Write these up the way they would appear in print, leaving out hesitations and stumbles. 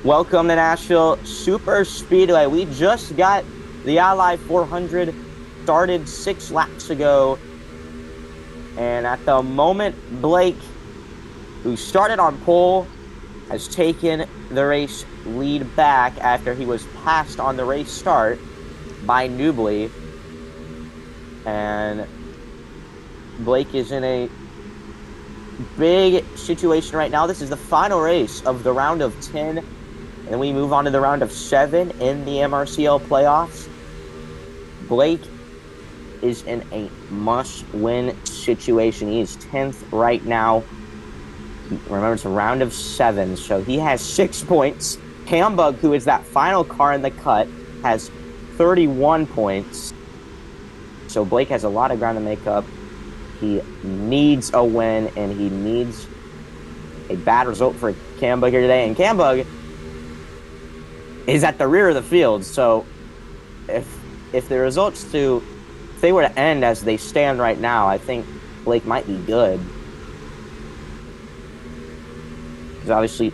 Welcome to Nashville Super Speedway. We just got the Ally 400 started 6 laps ago. And at the moment, Blake, who started on pole, has taken the race lead back after he was passed on the race start by Newbly. And Blake is in a big situation right now. This is the final race of the round of 10. And then we move on to the round of 7 in the MRCL playoffs. Blake is in a must-win situation. He is 10th right now. Remember, it's a round of 7, so he has 6 points. Hambug, who is that final car in the cut, has 31 points. So Blake has a lot of ground to make up. He needs a win, and he needs a bad result for Hambug here today. And Hambug is at the rear of the field, so if the results if they were to end as they stand right now, I think Blake might be good. Because obviously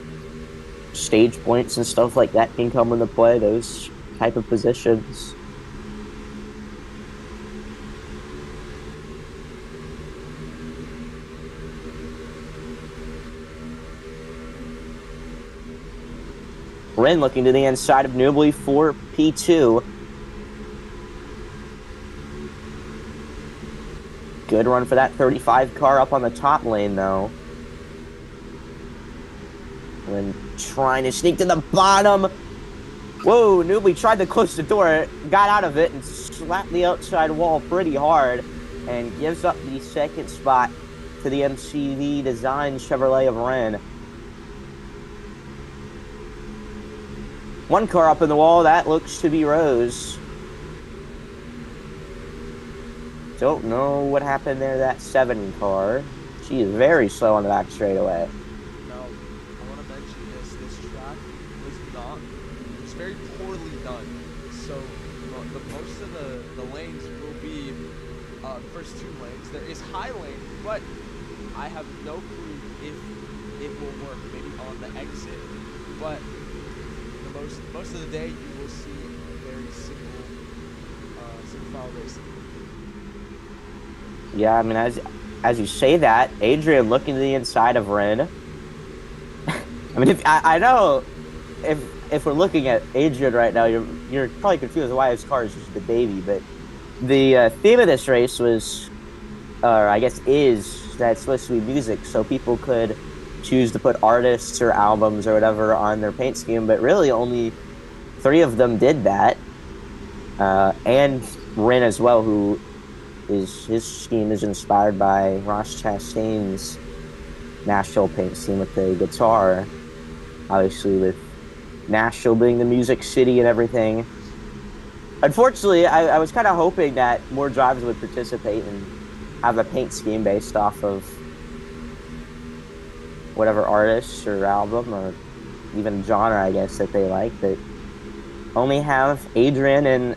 stage points and stuff like that can come into play, those type of positions. Rin looking to the inside of Newbly for P2. Good run for that 35 car up on the top lane, though. Rin trying to sneak to the bottom. Whoa, Newbly tried to close the door, got out of it, and slapped the outside wall pretty hard, and gives up the second spot to the MCV Design Chevrolet of Rin. One car up in the wall, that looks to be Rose. Don't know what happened there, that 7 car. She is very slow on the back straightaway. No, I want to mention this. This track was very poorly done. So most of the lanes will be the first 2 lanes. There is high lane, but I have no clue if it will work. Maybe on the exit, but most of the day you will see very single file racing. Yeah, I mean, as you say that, Adrian looking to the inside of Rin. I mean, I know if we're looking at Adrian right now, you're probably confused why his car is just the baby. But the theme of this race was, or I guess is, that it's supposed to be music, so people could choose to put artists or albums or whatever on their paint scheme. But really, only 3 of them did that, and Rin as well, who his scheme is inspired by Ross Chastain's Nashville paint scheme with the guitar. Obviously, with Nashville being the music city and everything. Unfortunately, I was kind of hoping that more drivers would participate and have a paint scheme based off of whatever artist or album or even genre, I guess, that they like. But only have Adrian and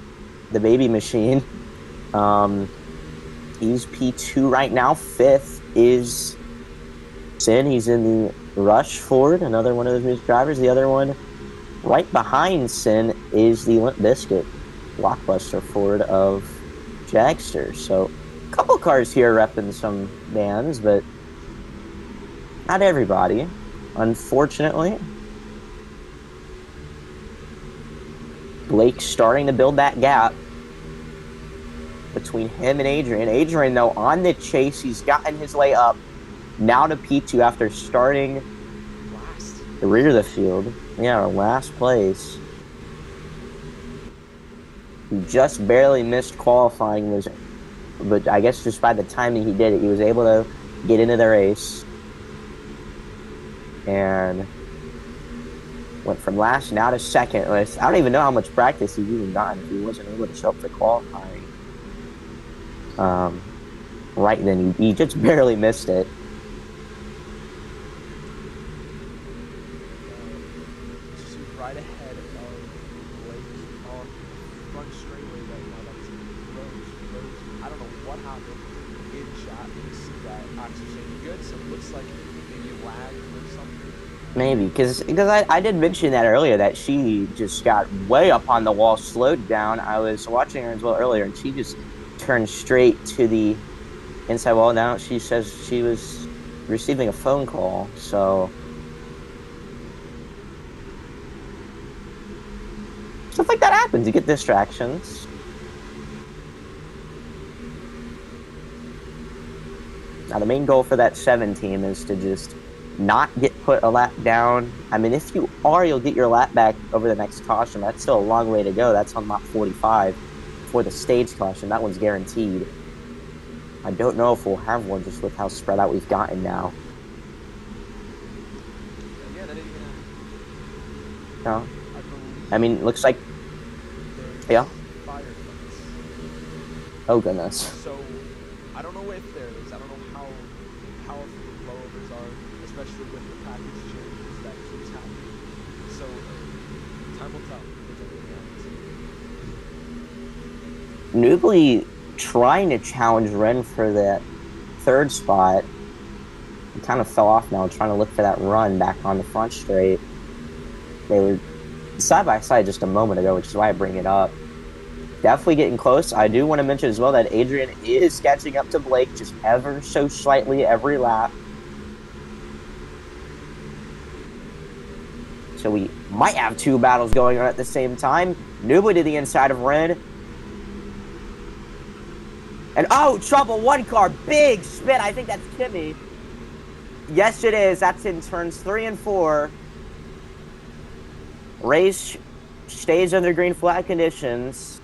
the Baby Machine. He's P2 right now. 5th is Sin. He's in the Rush Ford, another one of those music drivers. The other one right behind Sin is the Limp Bizkit Blockbuster Ford of Jagster. So a couple cars here repping some bands, but not everybody, unfortunately. Blake starting to build that gap between him and Adrian. Adrian, though, on the chase, he's gotten his way up now to P2 after starting the rear of the field. Yeah, last place. He just barely missed qualifying, but I guess just by the timing he did it, he was able to get into the race. And went from last now to 2nd. I don't even know how much practice he's even gotten if he wasn't able to show up for qualifying. Right then, he just barely missed it. Right ahead of Blake on front straightaway right now. That is Rose. I don't know what happened in chat. You see that oxygen good, so it looks like maybe lag or something. Maybe because I did mention that earlier that she just got way up on the wall, slowed down. I was watching her as well earlier, and she just turned straight to the inside wall. Now she says she was receiving a phone call, so stuff like that happens. You get distractions. Now the main goal for that 7 team is to just not get put a lap down. I mean, if you are, you'll get your lap back over the next caution. That's still a long way to go. That's on lap 45 for the stage caution. That one's guaranteed. I don't know if we'll have one just with how spread out we've gotten now. Yeah, that didn't even happen. No. I believe I mean, looks like, there's yeah. firefighters. Oh, goodness. So, I don't know if there is. I don't know how powerful the blowovers are, especially with the package changes that keeps happening. So, time will tell if anything happens. Newbly trying to challenge Ren for that 3rd spot. He kind of fell off now, trying to look for that run back on the front straight. They were side by side just a moment ago, which is why I bring it up. Definitely getting close. I do want to mention as well that Adrian is catching up to Blake just ever so slightly every lap. So we might have 2 battles going on at the same time. Newbly to the inside of Ren. And oh, trouble, 1 car, big spin. I think that's Kimmy. Yes, it is. That's in turns 3 and 4. Race stays under green flag conditions.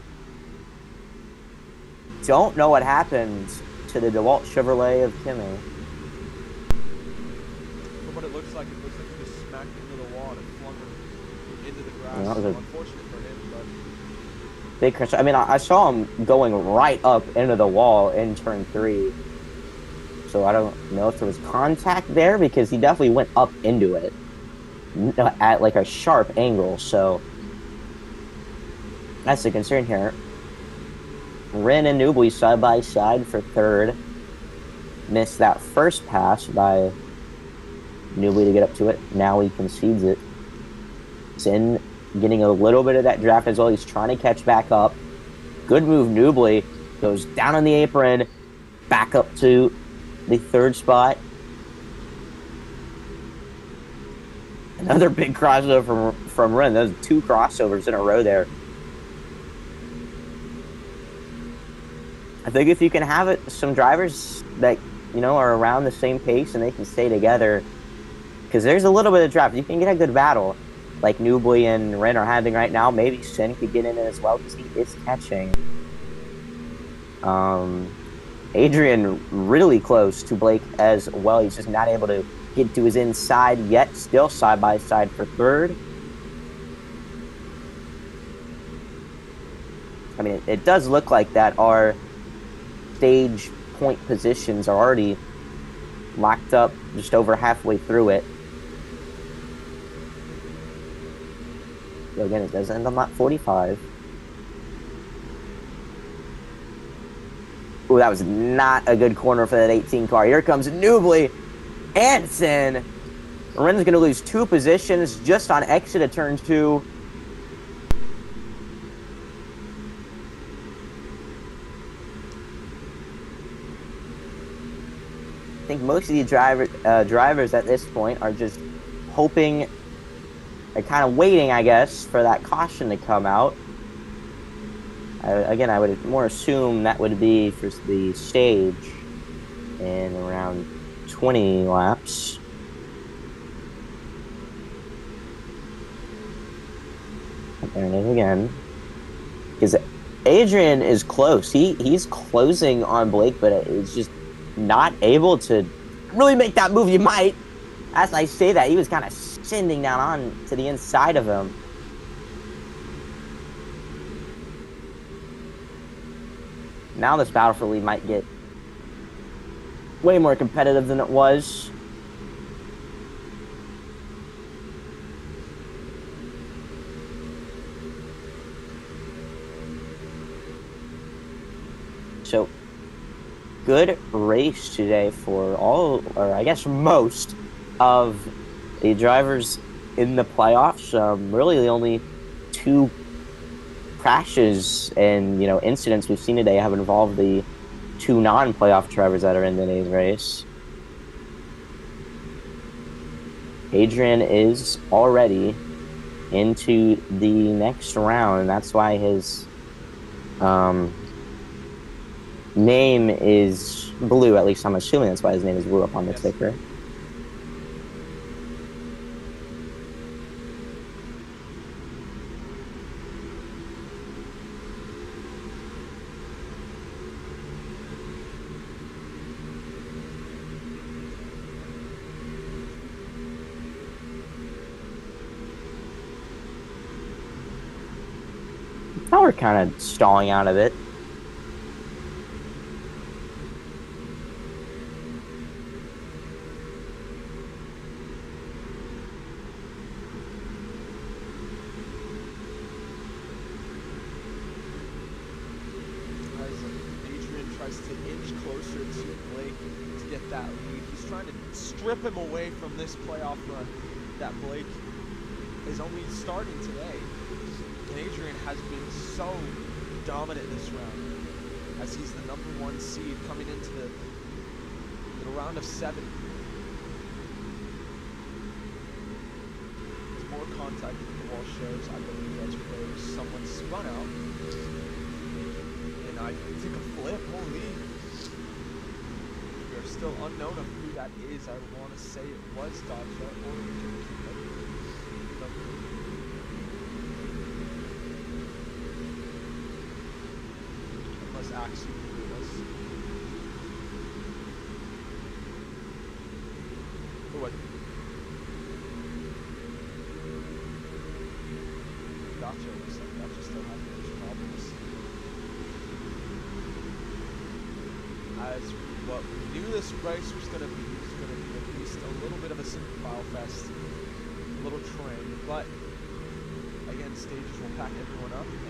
Don't know what happened to the DeWalt Chevrolet of Kimmy. From what it looks like he just smacked into the wall and flung him into the grass. Yeah, that was So a unfortunate for him, but big crash. I mean, I saw him going right up into the wall in turn 3. So I don't know if there was contact there because he definitely went up into it at like a sharp angle. So that's the concern here. Ren and Newbly side by side for 3rd. Missed that first pass by Newbly to get up to it. Now he concedes it. Sin getting a little bit of that draft as well. He's trying to catch back up. Good move, Newbly. Goes down on the apron. Back up to the 3rd spot. Another big crossover from Ren. Those 2 crossovers in a row there. I think if you can have it, some drivers that, you know, are around the same pace and they can stay together, because there's a little bit of draft. You can get a good battle like Newbly and Ren are having right now. Maybe Sin could get in it as well because he is catching. Adrian really close to Blake as well. He's just not able to get to his inside yet. Still side by side for 3rd. I mean, it does look like that our stage point positions are already locked up just over halfway through it. So again, it does end on lap 45. Ooh, that was not a good corner for that 18 car. Here comes Newbly. Hansen. Ren's going to lose 2 positions just on exit of turn 2. I think most of the drivers at this point are just hoping, they're kind of waiting, I guess, for that caution to come out. Again, I would more assume that would be for the stage in around 20 laps. There it is again. Because Adrian is close. He's closing on Blake, but it's just not able to really make that move. You might, as I say that, he was kind of sending down on to the inside of him. Now this battle for lead might get way more competitive than it was. So, good race today for all, or I guess most, of the drivers in the playoffs, really the only two crashes and incidents we've seen today have involved the two non-playoff drivers that are in today's race. Adrian is already into the next round, and that's why his name is blue. At least I'm assuming that's why his name is blue up on the ticker. Now we're kind of stalling out of it. Strip him away from this playoff run that Blake is only starting today. And Adrian has been so dominant this round as he's the #1 seed coming into the round of 7. There's more contact than the wall shows. I believe that's where someone spun out. And I think a flip, holy. Still unknown of who that is. I want to say it was Dodge or unless actually it was. Who was it? Gotcha. Looks like Gotcha still having those problems. As what we knew this race was going to be at least a little bit of a single-file fest, a little train, but again, stages will pack everyone up, and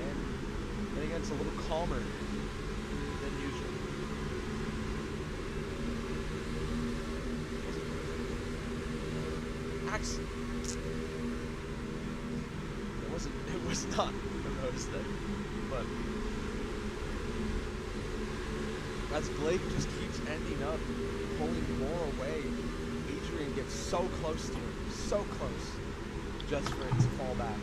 then again, it's a little calmer than usual. Actually, it was not the nose thing, but as Blake just keeps ending up pulling more away, Adrian gets so close to him, so close, just for it to fall back.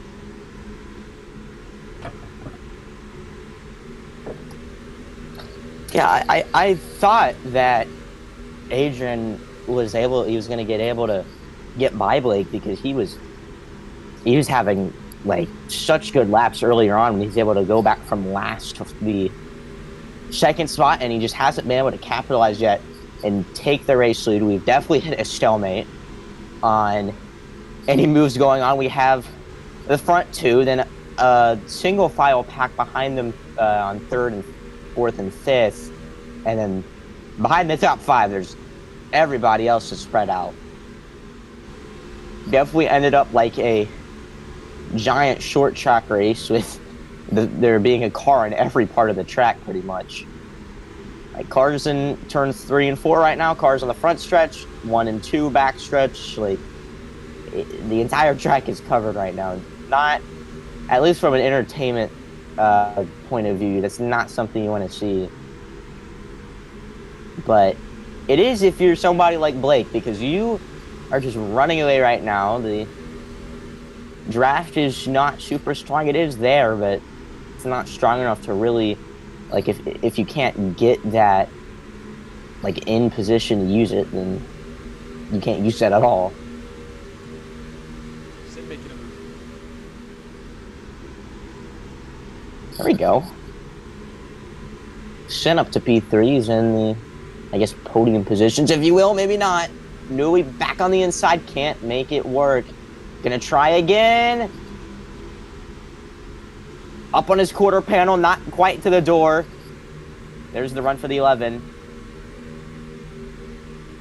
Yeah, I thought that Adrian was going to get able to get by Blake because he was having like such good laps earlier on when he's able to go back from last to the second spot, and he just hasn't been able to capitalize yet and take the race lead. We've definitely hit a stalemate on any moves going on. We have the front two, then a single file pack behind them on 3rd and 4th and 5th, and then behind the top 5, there's everybody else is spread out. Definitely ended up like a giant short track race with there being a car in every part of the track, pretty much. Like cars in turns 3 and 4 right now. Cars on the front stretch, 1 and 2 back stretch. Like the entire track is covered right now. Not, at least from an entertainment point of view, that's not something you want to see. But it is if you're somebody like Blake, because you are just running away right now. The draft is not super strong. It is there, but it's not strong enough to really, like, if you can't get that, like, in position to use it, then you can't use that at all. There we go. Sent up to P3s in the, I guess, podium positions, if you will. Maybe not. Newey back on the inside. Can't make it work. Gonna try again. Up on his quarter panel. Not quite to the door. There's the run for the 11.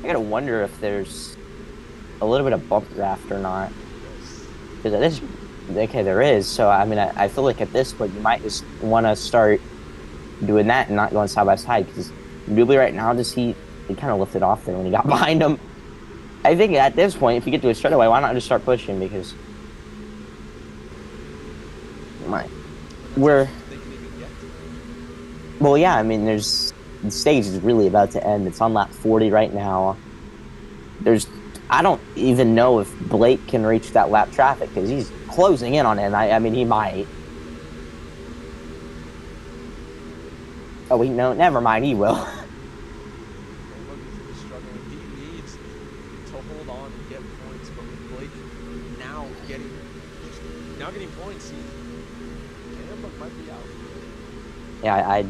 I gotta wonder if there's a little bit of bump draft or not. Because it is... Okay, there is. So, I mean, I feel like at this point, you might just want to start doing that and not going side by side. Because Newby right now, he kind of lifted off there when he got behind him. I think at this point, if you get to a straightaway, why not just start pushing? Because my And that's we're as they can even get. well, yeah. I mean, the stage is really about to end. It's on lap 40 right now. There's I don't even know if Blake can reach that lap traffic because he's closing in on it. And I mean, he might. Oh, wait, no, never mind. He will. Buggy's really struggling. He needs to hold on and get points, but with Blake now getting points, Cam might be out. Yeah, I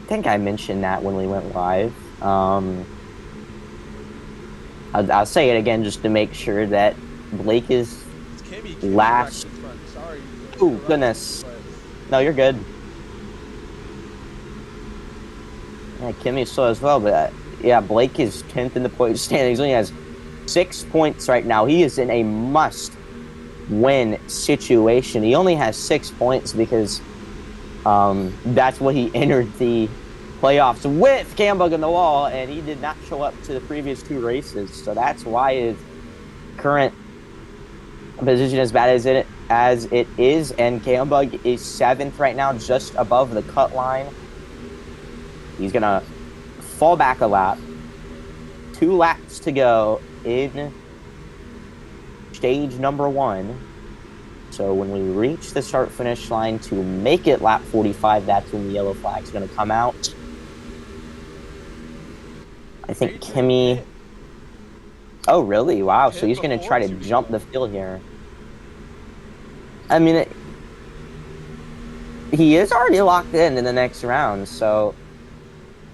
think I mentioned that when we went live. I'll say it again just to make sure that Blake is It's Kimmy last. wrecked in front. Sorry to Oh, interrupt goodness. you, but No, you're good. Yeah, Kimmy still as well, but yeah, Blake is 10th in the point standings. He only has 6 points right now. He is in a must-win situation. He only has 6 points because that's what he entered the playoffs with Cambug in the wall, and he did not show up to the previous 2 races. So that's why his current position as bad as it is. And Cambug is 7th right now, just above the cut line. He's gonna fall back a lap. 2 laps to go in stage number 1. So when we reach the start-finish line to make it lap 45, that's when the yellow flag's going to come out. I think Kimmy... Oh, really? Wow. So he's going to try to jump the field here. I mean, he is already locked in the next round, so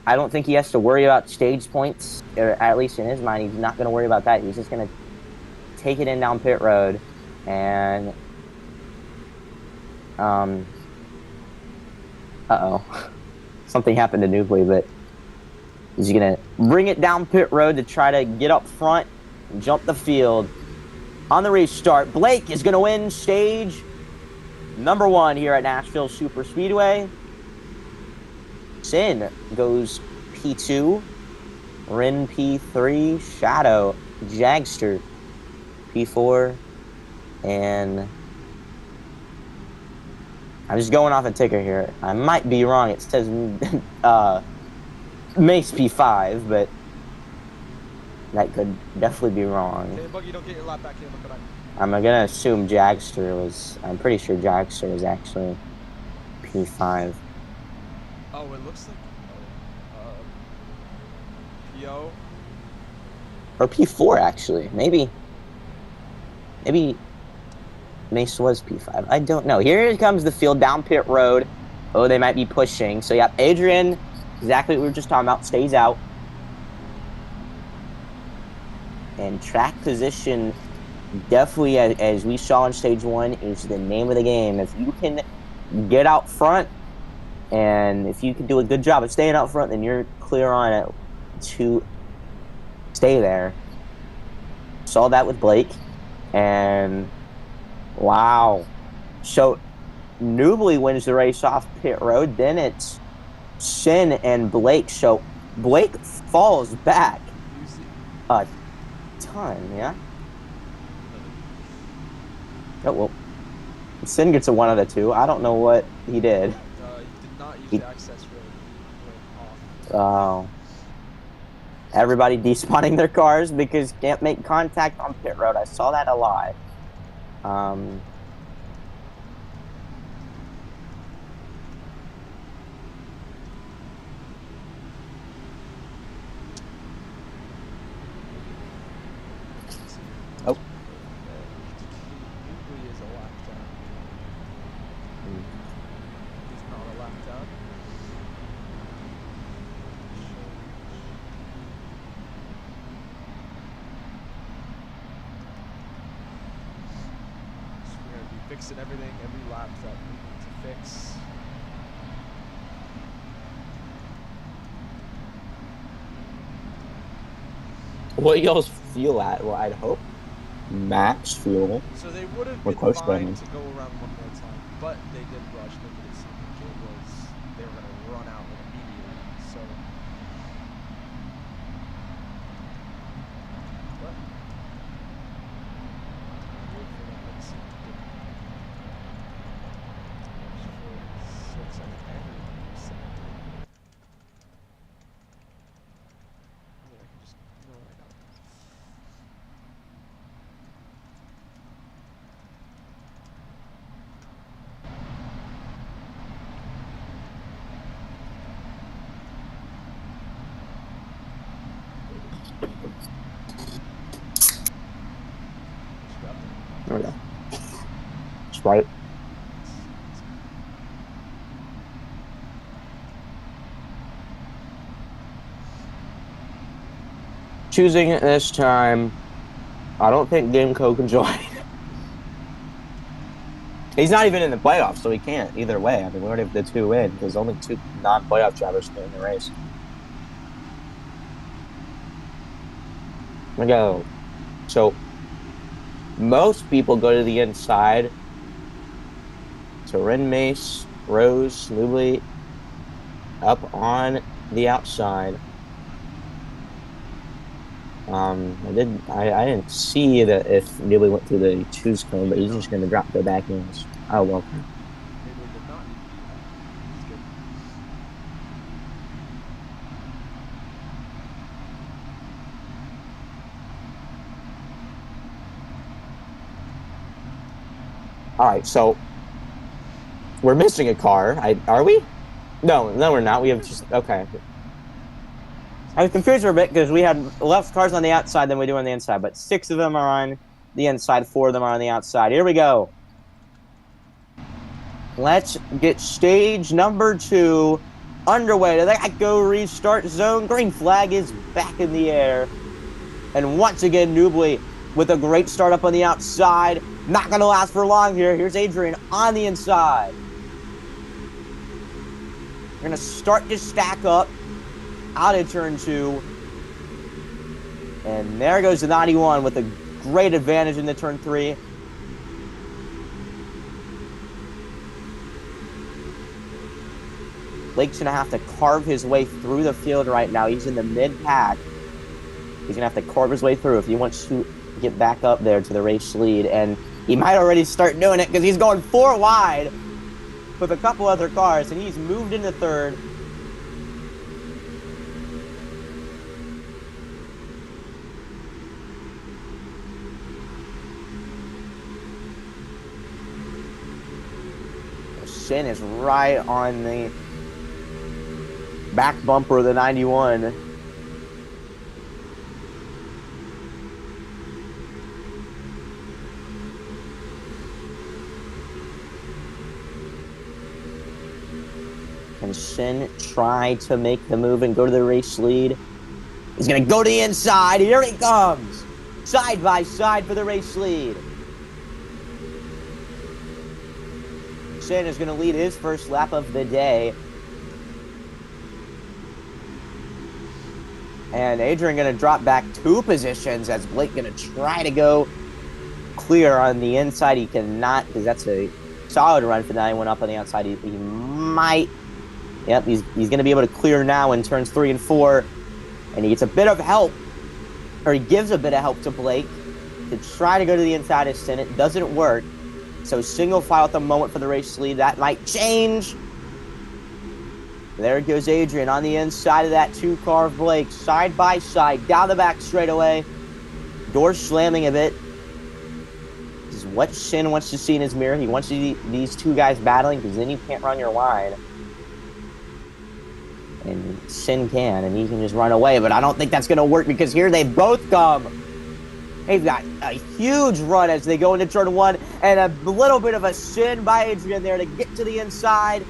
I don't think he has to worry about stage points, or at least in his mind, he's not going to worry about that. He's just going to take it in down pit road, and uh-oh. Something happened to Newbley, but he's going to bring it down pit road to try to get up front and jump the field. On the restart, Blake is going to win stage number 1 here at Nashville Super Speedway. Sin goes P2, Rin P3, Shadow, Jagster P4, and I'm just going off a ticker here. I might be wrong. It says Mace P5, but that could definitely be wrong. Okay, Buggy, don't get your lap back here. Look at that. I'm gonna assume Jagster was. I'm pretty sure Jagster was actually P5. Oh, it looks like PO or P4 actually. Maybe Mace was P5. I don't know. Here comes the field down pit road. Oh, they might be pushing. So yeah, Adrian, exactly what we were just talking about, stays out. And track position, definitely, as we saw in stage 1, is the name of the game. If you can get out front, and if you can do a good job of staying out front, then you're clear on it to stay there. Saw that with Blake, and wow. So Newbley wins the race off pit road. Then it's Sin and Blake. So Blake falls back a ton, yeah? Oh, well. Sin gets a 1 out of 2. I don't know what he did. He did not use the access road Oh. off. Everybody despawning their cars because can't make contact on pit road. I saw that a lot. Oh. Newbley is a lap down. He's not a lap down. So we're going to be fixing everything, every lap that we need to fix. What y'all's fuel at? Well, I'd hope max fuel. So they would have We're been close, fine Brandon. to go around one more time, but they did rush because it seemed like it was they were going to run out immediately. So, but There we go. Sprite. Choosing it this time. I don't think Gameco can join. He's not even in the playoffs, so he can't either way. I mean, we already have the 2 in. There's only 2 non-playoff drivers in the race. Here we go. So, most people go to the inside. So, Ren, Mace, Rose, Newly up on the outside. I didn't see that if Newly went through the choose cone, but he's just going to drop the back ends. Oh, well. Newly did not need to do that. He's good. All right, so we're missing a car. Are we? No, we're not. We have just okay. I was confused for a bit because we had less cars on the outside than we do on the inside, but 6 of them are on the inside, 4 of them are on the outside. Here we go. Let's get stage number 2 underway. To that go restart zone. Green flag is back in the air. And once again, Newbly with a great start up on the outside. Not going to last for long here. Here's Adrian on the inside. We're going to start to stack up out of turn 2. And there goes the 91 with a great advantage in the turn 3. Blake's going to have to carve his way through the field right now. He's in the mid-pack. He's going to have to carve his way through if he wants to get back up there to the race lead. And he might already start doing it because he's going 4 wide with a couple other cars, and he's moved into 3rd. Shin is right on the back bumper of the 91. Can Shin try to make the move and go to the race lead? He's going to go to the inside. Here he comes. Side by side for the race lead. Shin is going to lead his first lap of the day. And Adrian going to drop back 2 positions as Blake going to try to go clear on the inside. He cannot, because that's a solid run for the 91 up on the outside. He might. Yep, he's going to be able to clear now in turns 3 and 4. And he gets a bit of help, or he gives a bit of help to Blake to try to go to the inside of Sin. It doesn't work. So single file at the moment for the race lead. That might change. There goes Adrian on the inside of that 2-car of Blake. Side by side, down the back straightaway. Door slamming a bit. This is what Shin wants to see in his mirror. He wants to see these 2 guys battling because then you can't run your line. And Shin can, and he can just run away. But I don't think that's going to work because here they both come. They've got a huge run as they go into turn 1, and a little bit of a Shin by Adrian there to get to the inside.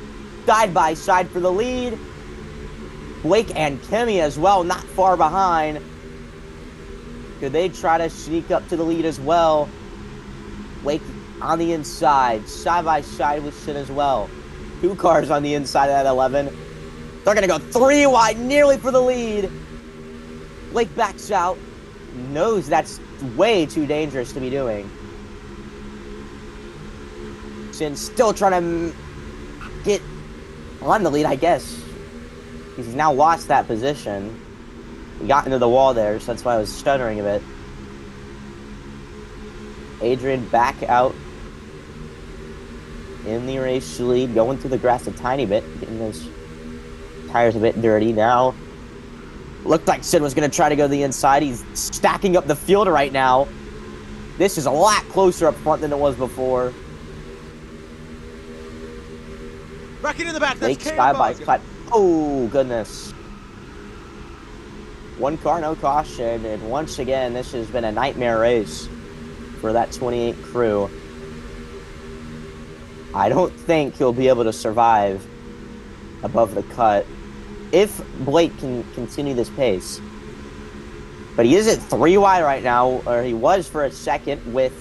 Side by side for the lead. Blake and Kimmy as well, not far behind. Could they try to sneak up to the lead as well? Blake on the inside, side by side with Shin as well. 2 cars on the inside of that 11. They're going to go 3 wide, nearly for the lead. Blake backs out. Knows that's way too dangerous to be doing. Shin's still trying to get on the lead, I guess. He's now lost that position. He got into the wall there, so that's why I was stuttering a bit. Adrian back out in the race lead, going through the grass a tiny bit, getting those tires a bit dirty. Now, looked like Sid was going to try to go to the inside. He's stacking up the field right now. This is a lot closer up front than it was before. Back into the back. That's Blake side by side. Oh, goodness. One car, no caution, and once again, this has been a nightmare race for that 28 crew. I don't think he'll be able to survive above the cut if Blake can continue this pace. But he is at 3 wide right now, or he was for a second with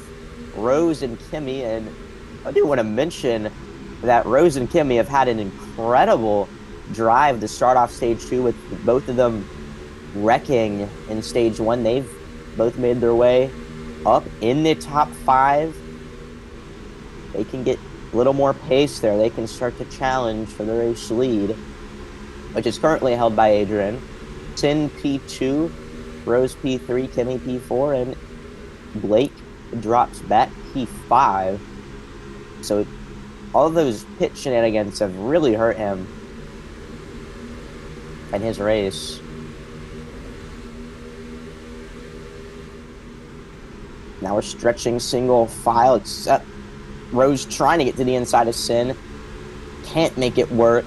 Rose and Kimmy. And I do want to mention that Rose and Kimmy have had an incredible drive to start off stage 2, with both of them wrecking in stage 1. They've both made their way up in the top 5. They can get a little more pace there. They can start to challenge for the race lead, which is currently held by Adrian. Sin P2, Rose P3, Kimmy P4, and Blake drops back P5. So all of those pit shenanigans have really hurt him in his race. Now we're stretching single file, except Rose trying to get to the inside of Sin. Can't make it work.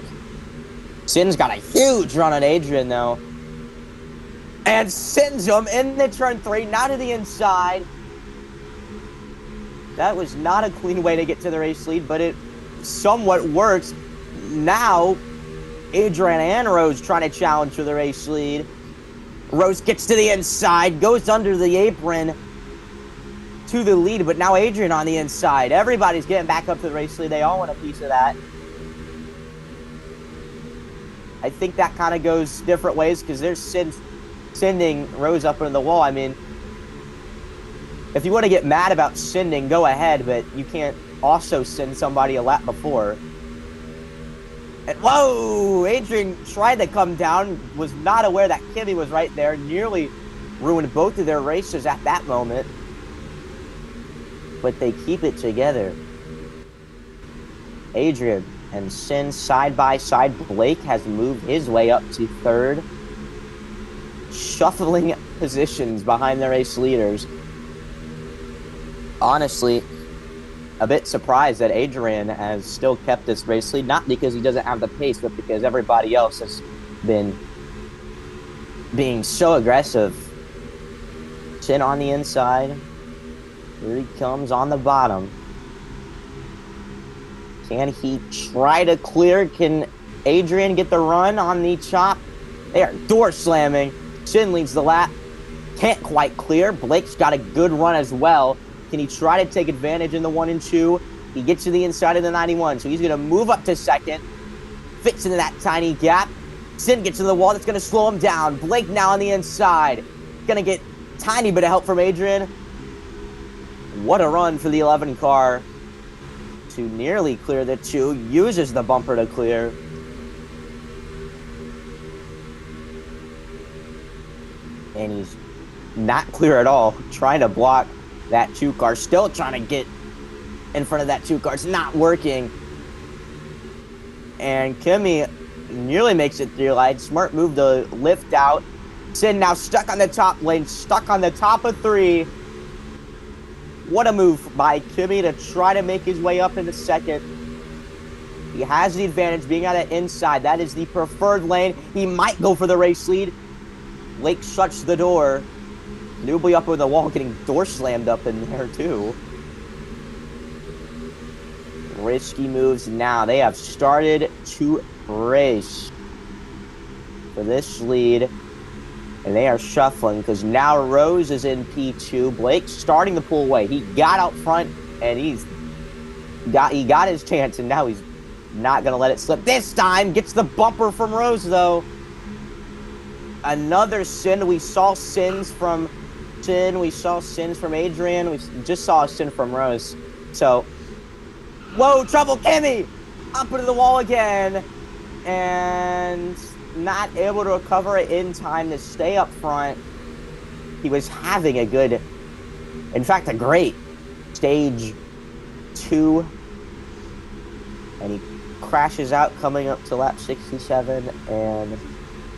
Sin's got a huge run on Adrian, though. And sends him in the turn 3, now to the inside. That was not a clean way to get to the race lead, but it somewhat works. Now, Adrian and Rose trying to challenge for the race lead. Rose gets to the inside, goes under the apron to the lead, but now Adrian on the inside. Everybody's getting back up to the race lead. They all want a piece of that. I think that kind of goes different ways because they're sending Rose up into the wall. I mean, if you want to get mad about sending, go ahead, but you can't also send somebody a lap before. And, whoa! Adrian tried to come down, was not aware that Kimmy was right there, nearly ruined both of their races at that moment. But they keep it together. Adrian and Sin side by side. Blake has moved his way up to 3rd, shuffling positions behind the race leaders. Honestly, a bit surprised that Adrian has still kept this race lead, not because he doesn't have the pace, but because everybody else has been being so aggressive. Sin on the inside. Here he comes on the bottom. Can he try to clear? Can Adrian get the run on the chop? They are door slamming. Sin leads the lap. Can't quite clear. Blake's got a good run as well. Can he try to take advantage in the 1 and 2? He gets to the inside of the 91, so he's going to move up to 2nd. Fits into that tiny gap. Sin gets to the wall. That's going to slow him down. Blake now on the inside. Going to get tiny bit of help from Adrian. What a run for the 11 car to nearly clear the 2. Uses the bumper to clear. And he's not clear at all. Trying to block that 2 car. Still trying to get in front of that 2 car. It's not working. And Kimmy nearly makes it through line. Smart move to lift out. Sin now stuck on the top lane. Stuck on the top of 3. What a move by Kimmy to try to make his way up into 2nd. He has the advantage being on the inside. That is the preferred lane. He might go for the race lead. Blake shuts the door. Newbly up with the wall, getting door slammed up in there too. Risky moves now. They have started to race for this lead. And they are shuffling because now Rose is in P2. Blake starting to pull away. He got out front and he got his chance, and now he's not going to let it slip. This time gets the bumper from Rose, though. Another sin. We saw sins from Sin. We saw sins from Adrian. We just saw a sin from Rose. So, whoa, trouble, Kimmy! Up into the wall again. And not able to recover it in time to stay up front. He was having a good, in fact, a great stage 2. And he crashes out coming up to lap 67 and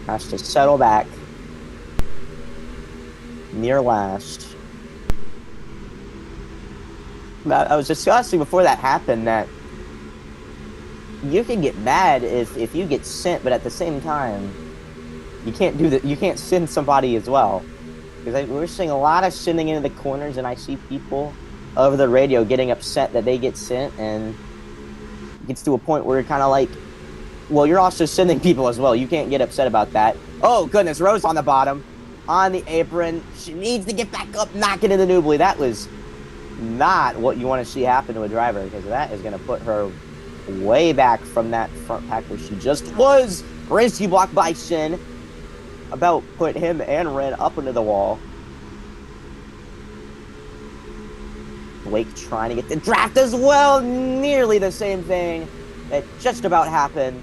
has to settle back near last. I was discussing before that happened that you can get mad if you get sent, but at the same time, You can't do that. You can't send somebody as well. Because we're seeing a lot of sending into the corners, and I see people over the radio getting upset that they get sent, and it gets to a point where you're kind of like, well, you're also sending people as well. You can't get upset about that. Oh, goodness. Rose on the bottom, on the apron. She needs to get back up, knock it into Newbly. That was not what you want to see happen to a driver, because that is going to put her way back from that front pack where she just was. Risky block by Shin. About put him and Ren up into the wall. Blake trying to get the draft as well. Nearly the same thing that just about happened.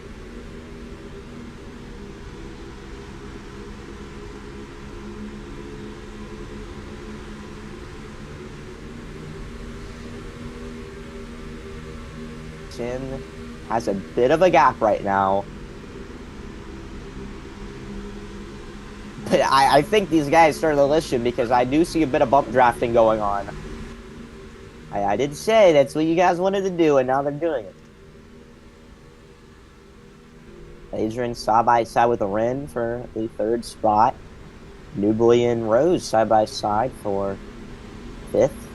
Shin has a bit of a gap right now. But I think these guys started to listen, because I do see a bit of bump drafting going on. I did say that's what you guys wanted to do, and now they're doing it. Adrian side by side with Ren for the third spot. Newbly and Rose side by side for fifth.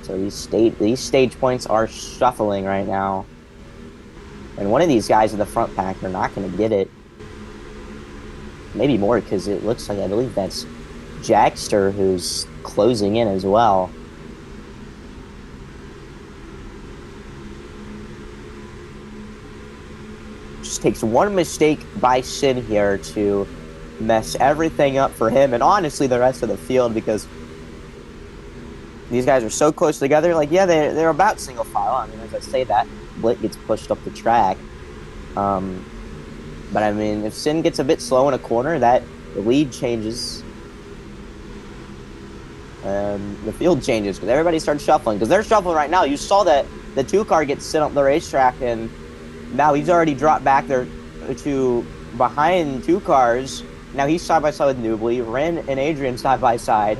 So these stage points are shuffling right now. And one of these guys in the front pack are not going to get it. Maybe more, because it looks like, I believe that's Jackster who's closing in as well. Just takes one mistake by Shin here to mess everything up for him, and honestly the rest of the field, because these guys are so close together. Like, yeah, they're about single file. I mean, as I say that, Blake gets pushed up the track. But I mean, if Sin gets a bit slow in a corner, the lead changes. And the field changes, because everybody starts shuffling. Because they're shuffling right now. You saw that the 2-car gets sent up the racetrack, and now he's already dropped back there to behind 2 cars. Now he's side by side with Newbly. Ren and Adrian side by side.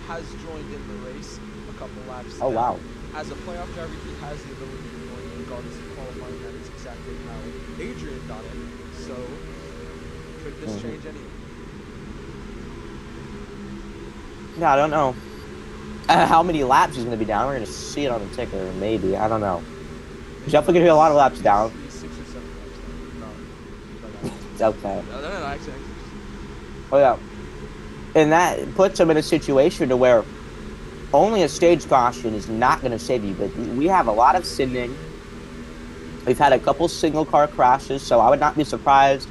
Has joined in the race a couple laps. Oh, wow. As a playoff driver, he has the ability to join regardless of qualifying. That is exactly how Adrian got in. So, could this change anything? Yeah, I don't know. How many laps he's going to be down? We're going to see it on the ticker, maybe. I don't know. He's definitely going to be a lot of laps down. He's 6 or 7 laps down. No. It's okay. No, actually. Oh, yeah. And that puts him in a situation to where only a stage caution is not going to save you. But we have a lot of sending. We've had a couple single car crashes, so I would not be surprised,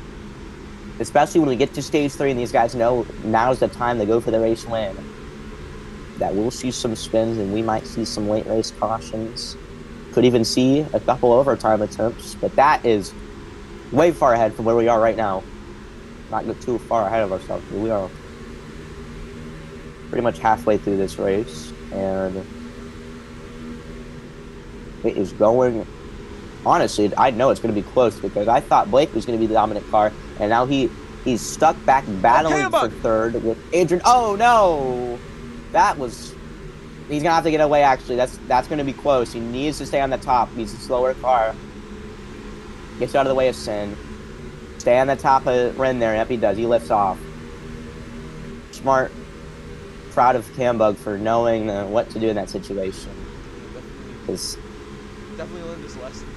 especially when we get to stage 3 and these guys know now's the time to go for the race win, that we'll see some spins and we might see some late race cautions. Could even see a couple overtime attempts, but that is way far ahead from where we are right now. Not too far ahead of ourselves, but we are pretty much halfway through this race, and it is going. Honestly, I know it's going to be close, because I thought Blake was going to be the dominant car, and now he's stuck back battling for third with Adrian. Oh no, he's going to have to get away. Actually, that's going to be close. He needs to stay on the top. He's a slower car. Gets out of the way of Sin. Stay on the top of Ren there. Yep, he does. He lifts off. Smart. Proud of Cambug for knowing what to do in that situation. Definitely learned his lesson.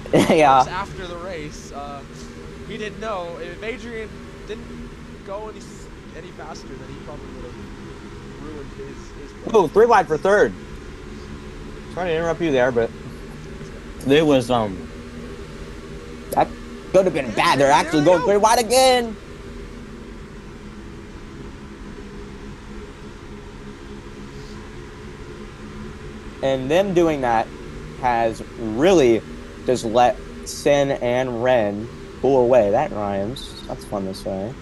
Again, yeah. After the race, he didn't know if Adrian didn't go any faster, then he probably would have ruined his. Oh, 3 wide for third. Sorry to interrupt you there, but there was that could have been bad. They're actually going 3 wide again. And them doing that has really just let Sin and Ren pull away. That rhymes. That's fun to say.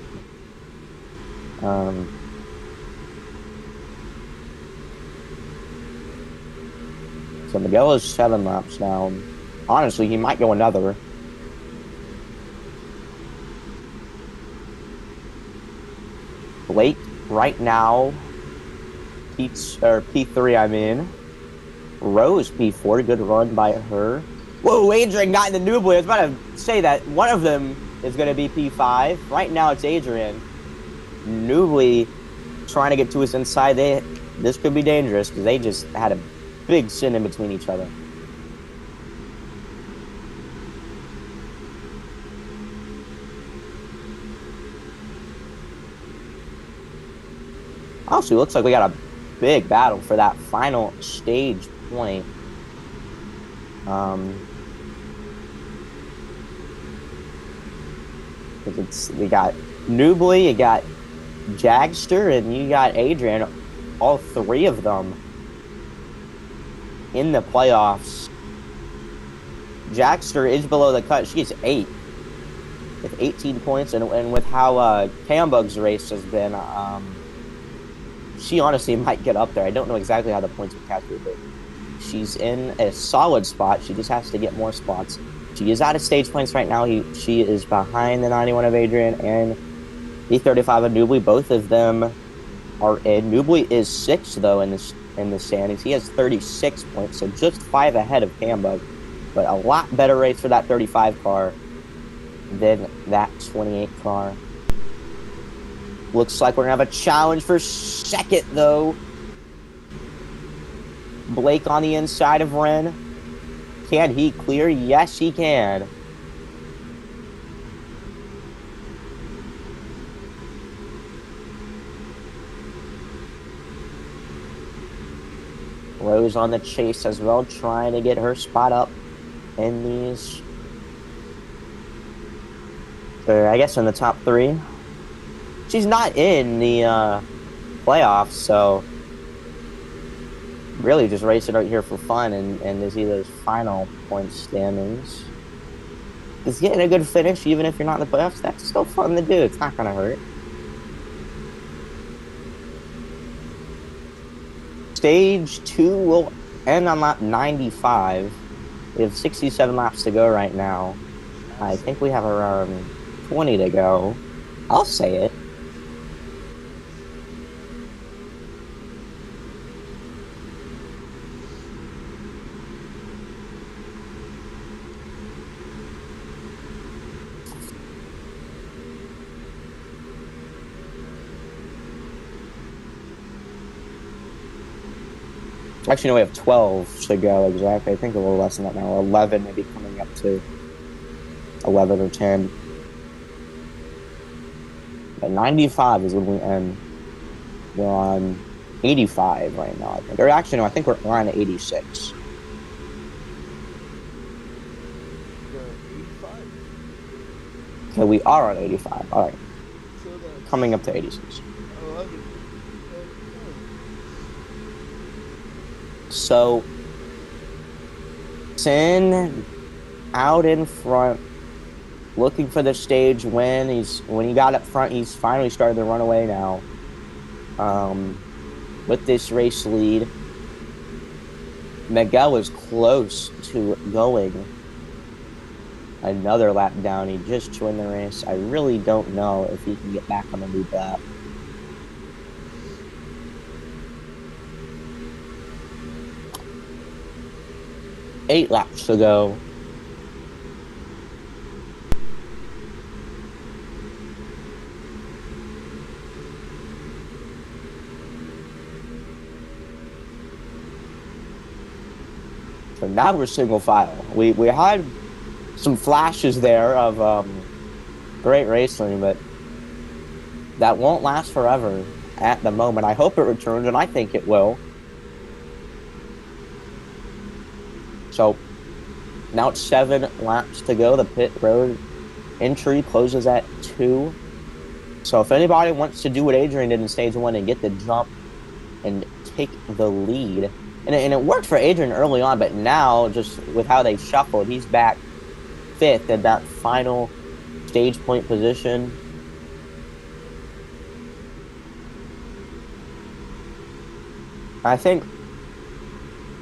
So Miguel is 7 laps down. Honestly, he might go another. Blake right now, P3, I mean. Rose P4, good run by her. Whoa, Adrian got in the Nubly. I was about to say that one of them is going to be P5. Right now it's Adrian. Nubly trying to get to his inside. This could be dangerous because they just had a big sin in between each other. Also, it looks like we got a big battle for that final stage point. We got Nubly, you got Jagster, and you got Adrian. All three of them in the playoffs. Jagster is below the cut. She's 8 with 18 points, and with how Cambug's race has been, she honestly might get up there. I don't know exactly how the points will calculate, but she's in a solid spot. She just has to get more spots. She is out of stage points right now. She is behind the 91 of Adrian and the 35 of Nubly. Both of them are in. Nubly is 6th, though, in the standings. He has 36 points, so just 5 ahead of Cambug. But a lot better race for that 35 car than that 28 car. Looks like we're going to have a challenge for second, though. Blake on the inside of Ren. Can he clear? Yes, he can. Rose on the chase as well, trying to get her spot up in these. I guess in the top 3. She's not in the playoffs, so really just racing out here for fun and to see those final point standings. Just getting a good finish, even if you're not in the playoffs, that's still fun to do. It's not going to hurt. Stage 2 will end on lap 95. We have 67 laps to go right now. I think we have around 20 to go. I'll say it. Actually, no, we have 12 to go exactly. I think a little less than that now. 11, maybe coming up to 11 or 10. But 95 is when we end. We're on 85 right now, I think. Or actually, no, I think we're on 86. You're 85? Okay, we are on 85. All right. So that's Coming up to 86. 11. So, Sin out in front, looking for the stage win. When he got up front, he's finally started to run away now. With this race lead, Miguel is close to going another lap down. He just joined the race. I really don't know if he can get back on the lead lap. Eight laps to go. So now we're single file. We had some flashes there of great racing, but that won't last forever at the moment. I hope it returns, and I think it will. So now it's 7 laps to go. The pit road entry closes at 2. So if anybody wants to do what Adrian did in stage 1 and get the jump and take the lead, and it worked for Adrian early on, but now just with how they shuffled, he's back 5th at that final stage point position. I think,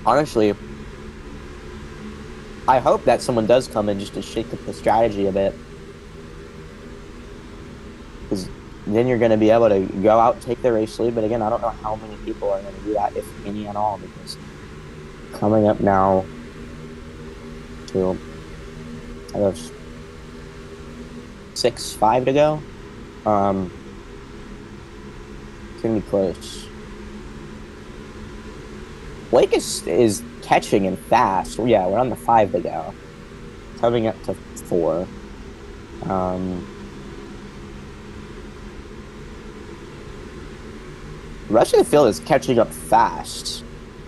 honestly, I hope that someone does come in just to shake up the strategy a bit. Because then you're going to be able to go out and take the race lead. But again, I don't know how many people are going to do that, if any at all, because coming up now to, I guess, 6-5 to go. It's going to be close. Blake is catching and fast. Yeah, we're on the 5 to go. Coming up to 4. The rest of the field is catching up fast.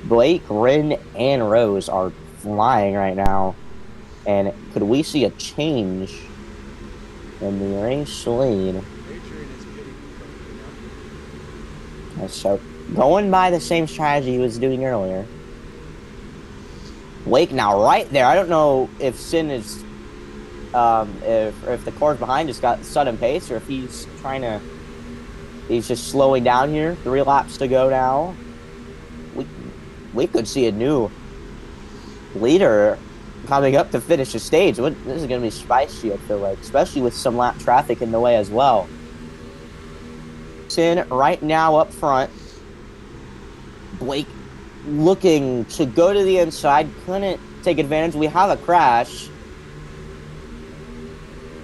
Blake, Rin, and Rose are flying right now. And could we see a change in the race lead? Adrian is pitting currently now. So, going by the same strategy he was doing earlier. Blake now right there. I don't know if Sin is, if the cars behind just got sudden pace, or if he's he's just slowing down here. 3 laps to go now. We could see a new leader coming up to finish the stage. This is going to be spicy, I feel like, especially with some lap traffic in the way as well. Sin right now up front. Blake looking to go to the inside, couldn't take advantage. We have a crash.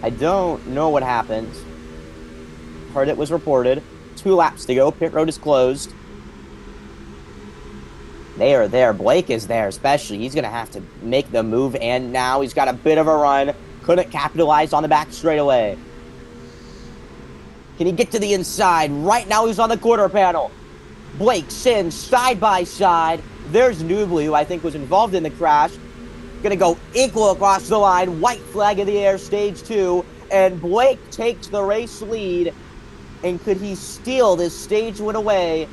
I don't know what happened. Heard it was reported. 2 laps to go. Pit road is closed. They are there. Blake is there, especially. He's going to have to make the move, and now he's got a bit of a run. Couldn't capitalize on the back straightaway. Can he get to the inside? Right now he's on the quarter panel. Blake, Sin, side by side. There's Newbly, who I think was involved in the crash. Going to go equal across the line. White flag in the air, stage 2. And Blake takes the race lead. And could he steal this stage win away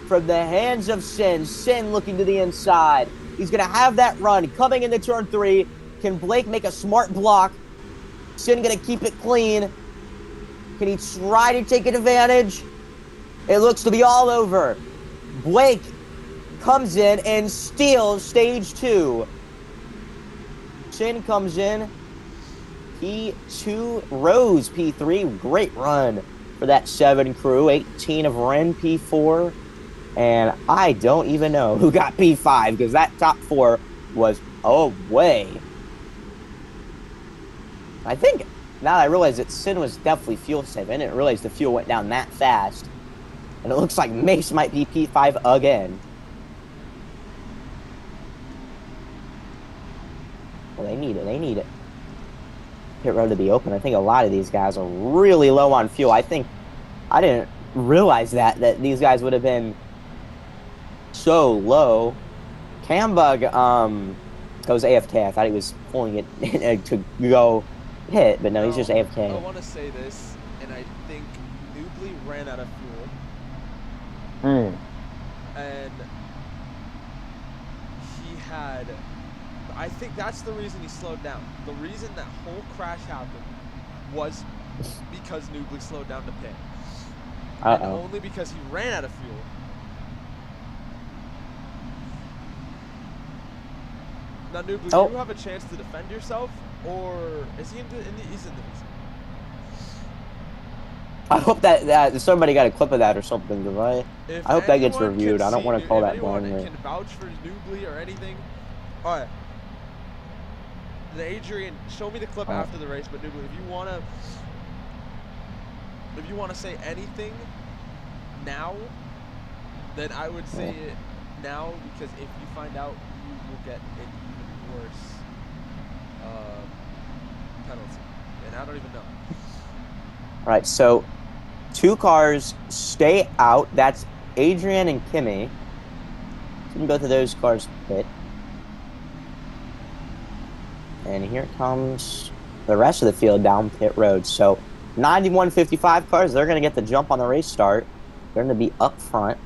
from the hands of Sin? Sin looking to the inside. He's going to have that run coming into turn 3. Can Blake make a smart block? Sin going to keep it clean. Can he try to take advantage? It looks to be all over. Blake comes in and steals stage 2. Sin comes in. P2, Rose P3. Great run for that 7 crew. 18 of Ren P4. And I don't even know who got P5, because that top 4 was away. I think, now that I realize that Sin was definitely fuel safe. I didn't realize the fuel went down that fast. And it looks like Mace might be P5 again. Well, they need it. They need it. Pit road to be open. I think a lot of these guys are really low on fuel. I didn't realize that these guys would have been so low. Cambug goes AFK. I thought he was pulling it to go hit, but no, he's just AFK. I want to say this, and I think Newbly ran out of fuel. And he had, I think that's the reason he slowed down. The reason that whole crash happened was because Newbly slowed down to pit. And only because he ran out of fuel. Now, Newbly, do you have a chance to defend yourself, or is he he's in the easy? I hope that somebody got a clip of that or something, right? I hope that gets reviewed. I don't want to call that blindly. If anyone can vouch for Newbly or anything, all right. Adrian, show me the clip after the race. But Newbly, if you wanna say anything now, then I would say it now, because if you find out, you will get an even worse penalty, and I don't even know. All right, so 2 cars stay out. That's Adrian and Kimmy. Both of those cars pit. And here comes the rest of the field down pit road. So 91.55 cars, they're going to get the jump on the race start. They're going to be up front.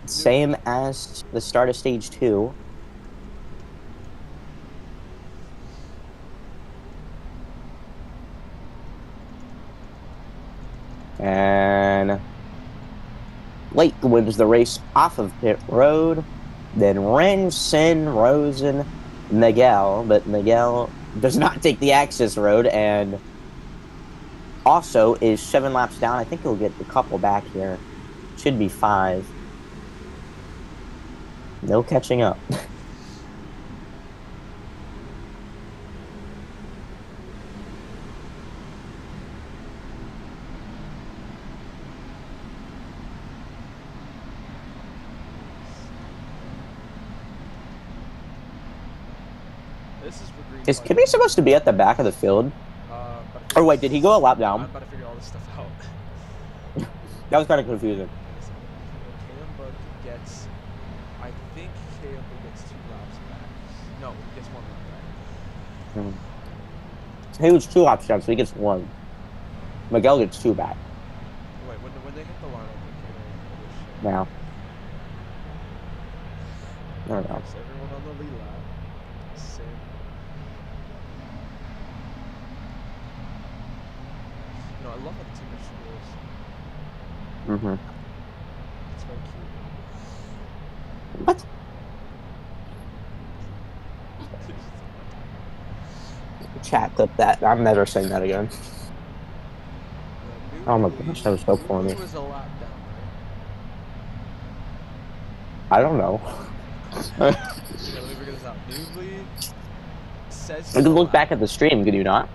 Same as the start of stage 2. And Blake wins the race off of pit road. Then Ren, Sin, Rosen, Miguel. But Miguel does not take the access road and also is 7 laps down. I think he'll get a couple back here. Should be 5. No catching up. This is for green. Is Kimmy supposed to be at the back of the field? Or wait, did he go a lap down? I'm about to figure all this stuff out. That was kind of confusing. Caleb gets, I think Caleb gets 2 laps back. No, he gets 1 lap back. He was 2 laps down, so he gets 1. Miguel gets 2 back. Wait, when they hit the line, I think Now. I don't know. so everyone on the lead lap. Same. You know, I love how the team are schools. Mm-hmm. It's very cute. What? Chat clip that. I'm never saying that again. Oh my gosh, that was so corny. Was a lap down, I don't know. right? Yeah, let me figure this out. Newbly says You can look back at the stream, could you not?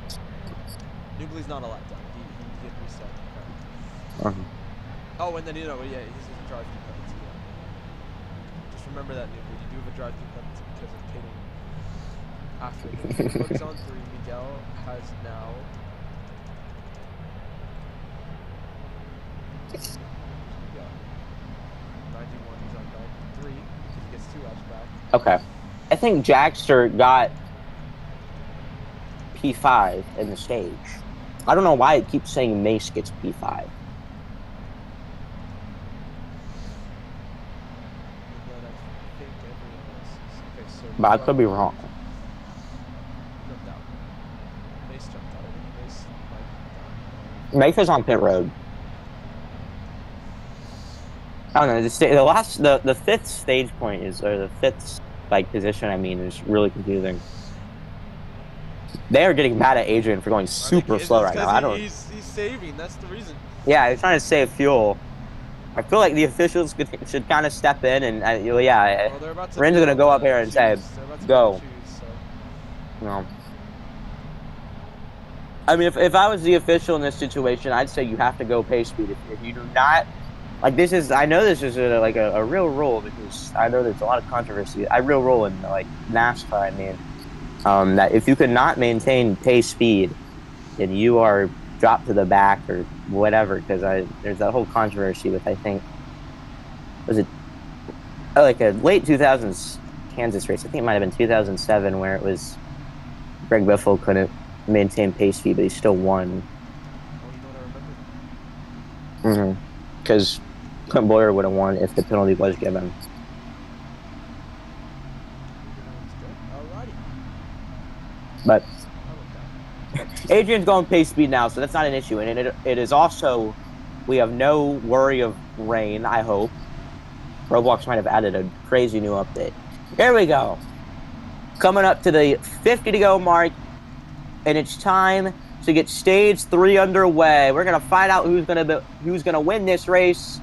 Newbly's not a lap down. He hit reset. Uh-huh. Oh, and then, you know, yeah, he's a drive through penalty. Yeah. Just remember that, Newbly. You do have a drive through penalty because of pitting after the looks on 3. Miguel has now. Miguel. 91, he's on back 3 because he gets 2 laps back. Okay. I think Jackster got P5 in the stage. I don't know why it keeps saying Mace gets P5. And then I think everyone else is. Okay, so. But I could be wrong. Jumped out. Mace jumped out. I think Mace might Mace is on pit road. I don't know. The 5th stage point is, or the 5th position, I mean, is really confusing. They are getting mad at Adrian for going super slow right now. I don't. He's saving. That's the reason. Yeah, he's trying to save fuel. I feel like the officials should kind of step in and, yeah, Well, they're about to Ren's gonna go up here and say, They're about to "Go." choose, so. No. I mean, if I was the official in this situation, I'd say you have to go pace speed. If you do not, like this is, I know this is a real rule because I know there's a lot of controversy. A real rule in like NASCAR, I mean, that if you could not maintain pace speed, then you are dropped to the back or whatever. Because there's that whole controversy with, I think, was it like a late 2000s Kansas race? I think it might have been 2007 where it was Greg Biffle couldn't maintain pace speed, but he still won. Oh, you know what I remember? Because Clint Boyer would have won if the penalty was given. Alrighty. But I like that. Adrian's going pace speed now, so that's not an issue. And it is also, we have no worry of rain, I hope. Roblox might have added a crazy new update. Here we go. Coming up to the 50 to go mark, and it's time to get stage 3 underway. We're gonna find out who's gonna win this race.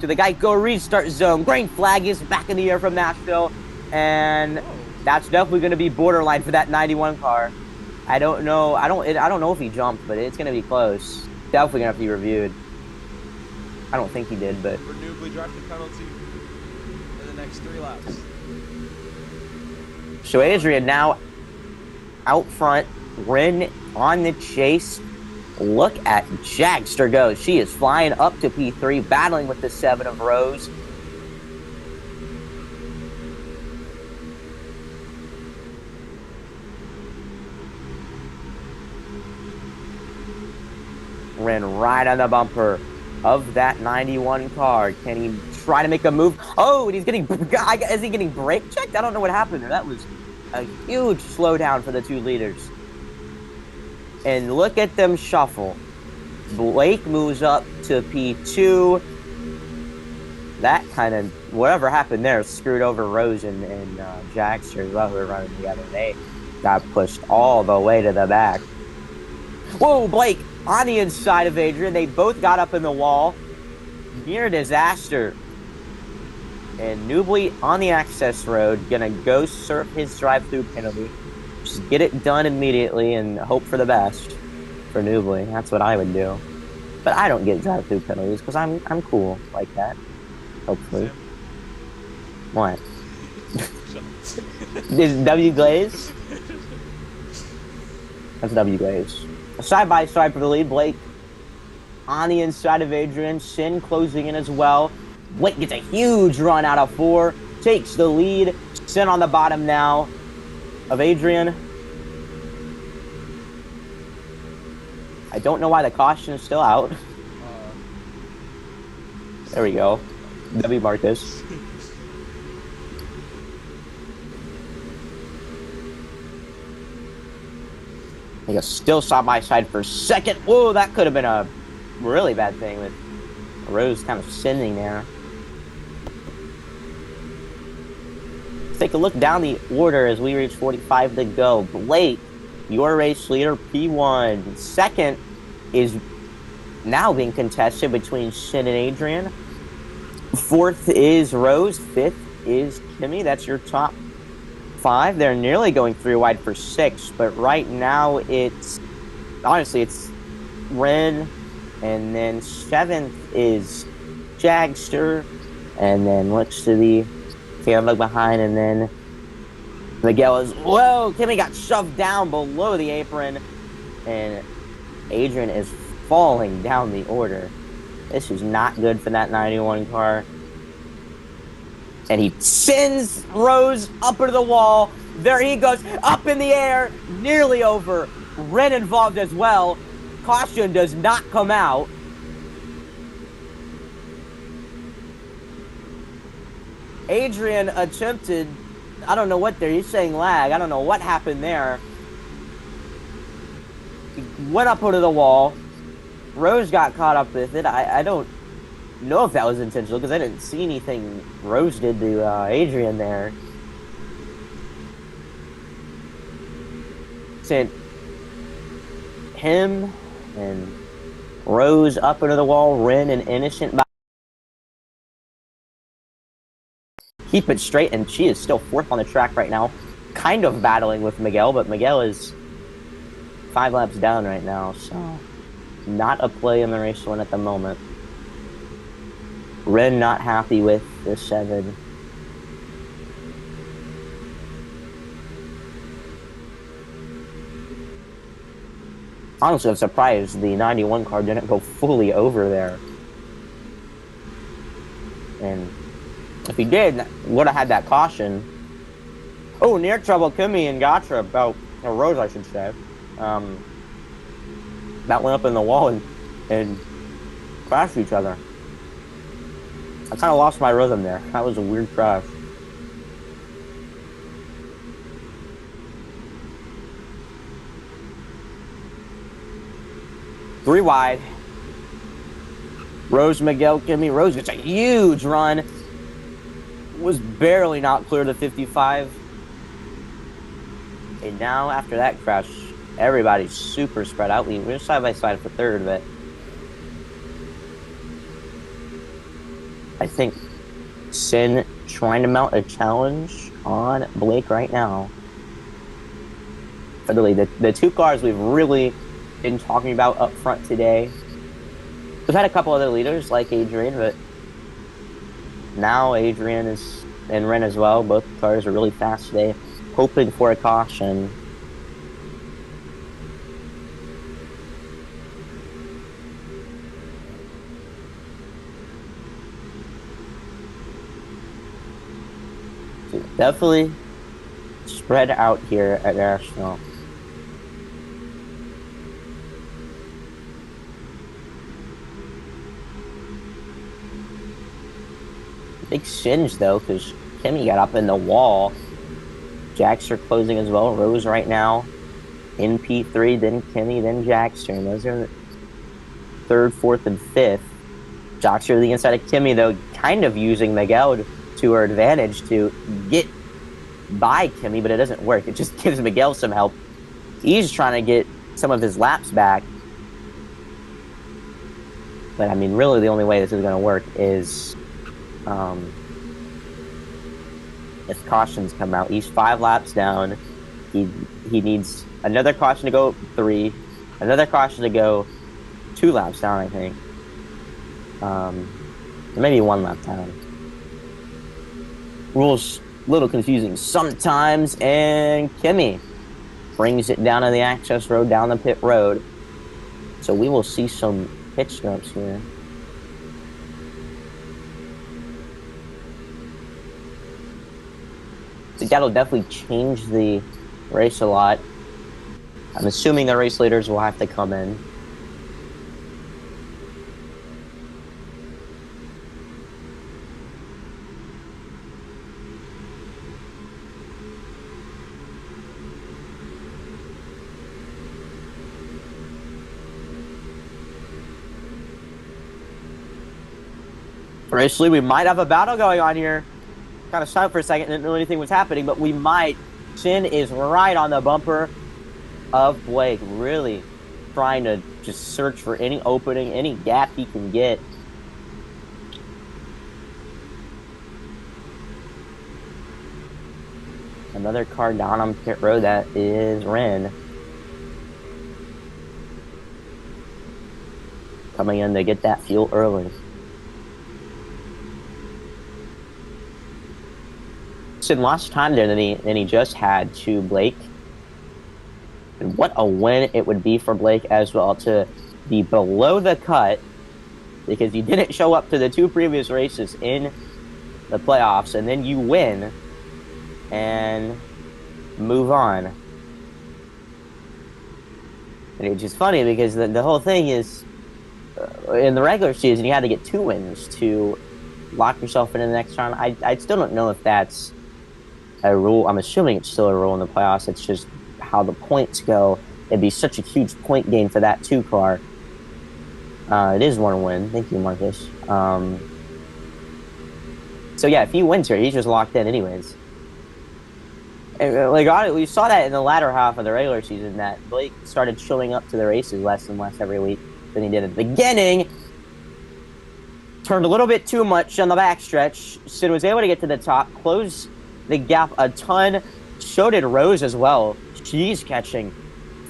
To the Geico restart zone. Green flag is back in the air from Nashville, and that's definitely gonna be borderline for that 91 car. I don't know. I don't know if he jumped, but it's gonna be close. Definitely gonna have to be reviewed. I don't think he did, but Renewably drive the penalty in the next 3 laps. so Adrian now out front. Ren on the chase. Look at Jagster go. She is flying up to P3, battling with the 7 of Rose. Ren right on the bumper of that 91 car. Can he try to make a move? Oh, and he's getting... Is he getting brake checked? I don't know what happened there. That was a huge slowdown for the 2 leaders. And look at them shuffle. Blake moves up to P2. That kind of, whatever happened there, screwed over Rose and Jackster as well, who were running together. They got pushed all the way to the back. Whoa, Blake on the inside of Adrian. They both got up in the wall. Near disaster. And Newbly on the access road, gonna go surf his drive-through penalty. Just get it done immediately and hope for the best for Newbly. That's what I would do. But I don't get drive-through penalties because I'm cool like that. Hopefully. What? Is W Glaze? That's W Glaze. Side by side for the lead. Blake on the inside of Adrian. Sin closing in as well. Blake gets a huge run out of 4. Takes the lead. Sin on the bottom now of Adrian. I don't know why the caution is still out. There we go. W Marcus. I guess still side by side for second. Whoa, that could have been a really bad thing with Rose kind of sending there. Let's take a look down the order as we reach 45 to go. Blake, your race leader, P1. Second is now being contested between Shin and Adrian. Fourth is Rose. Fifth is Kimmy. That's your top 5. They're nearly going 3 wide for 6, but right now it's Ren, and then 7th is Jagster, and then looks to the camera behind, and then Miguel is, whoa, Kimmy got shoved down below the apron, and Adrian is falling down the order. This is not good for that 91 car. And he sends Rose up into the wall. There he goes, up in the air, nearly over. Ren involved as well. Caution does not come out. Adrian attempted, I don't know what he's saying lag. I don't know what happened there. He went up into the wall. Rose got caught up with it. I don't know if that was intentional because I didn't see anything Rose did to Adrian there. Sent him and Rose up into the wall. Ren and Innocent. Keep it straight, and she is still 4th on the track right now. Kind of battling with Miguel, but Miguel is 5 laps down right now, so not a play in the race one at the moment. Ren not happy with the 7. Honestly, I'm surprised the 91 car didn't go fully over there. And if he did, would have had that caution. Oh, near trouble, Kimmy and Gatra, or Rose, I should say. That went up in the wall and crashed each other. I kind of lost my rhythm there. That was a weird crash. Three wide. Rose, Miguel, Kimmy. Rose gets a huge run. Was barely not clear to 55. And now, after that crash, everybody's super spread out. We're side by side for 3rd, but I think Sin trying to mount a challenge on Blake right now. Literally, the 2 cars we've really been talking about up front today. We've had a couple other leaders like Adrian, but now Adrian is, and Ren as well. Both cars are really fast today, hoping for a caution. Definitely spread out here at National. Big singe though, because Kimmy got up in the wall. Jackster closing as well. Rose right now in P3, then Kimmy, then Jackster. And those are the 3rd, 4th, and 5th. Jackster to the inside of Kimmy though, kind of using Miguel to her advantage to get by Kimmy, but it doesn't work. It just gives Miguel some help. He's trying to get some of his laps back. But I mean, really, the only way this is going to work is if cautions come out. He's 5 laps down. He needs another caution to go 3, another caution to go 2 laps down, I think. Maybe 1 lap down. Rules a little confusing sometimes, and Kimi brings it down to the access road, down the pit road. So we will see some pit stops here. So that'll definitely change the race a lot. I'm assuming the race leaders will have to come in. Race lead, we might have a battle going on here. Kind of silent for a second, didn't know anything was happening, but we might. Shin is right on the bumper of Blake, really trying to just search for any opening, any gap he can get. Another car down on pit road, that is Ren. Coming in to get that fuel early. Lost time there than he just had to Blake. And what a win it would be for Blake as well to be below the cut, because you didn't show up to the 2 previous races in the playoffs, and then you win and move on. And it's just funny because the whole thing is, in the regular season, you had to get 2 wins to lock yourself into the next round. I still don't know if that's a rule. I'm assuming it's still a rule in the playoffs. It's just how the points go. It'd be such a huge point gain for that 2 car. It is 1 win. Thank you, Marcus. So yeah, if he wins here, he's just locked in anyways. And, like, we saw that in the latter half of the regular season, that Blake started showing up to the races less and less every week than he did at the beginning. Turned a little bit too much on the backstretch. Sid was able to get to the top, close the gap a ton. So did Rose as well. She's catching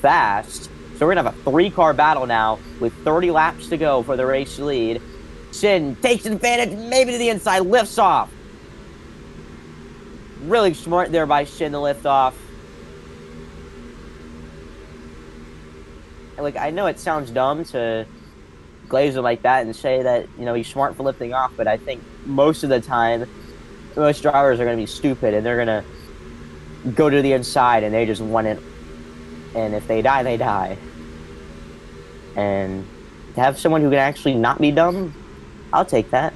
fast. So we're going to have a 3-car battle now with 30 laps to go for the race lead. Shin takes advantage, maybe to the inside, lifts off. Really smart there by Shin to lift off. And, like, I know it sounds dumb to glaze him like that and say that, you know, he's smart for lifting off, but I think most of the time, most drivers are going to be stupid, and they're going to go to the inside, and they just want it. And if they die, they die. And to have someone who can actually not be dumb, I'll take that.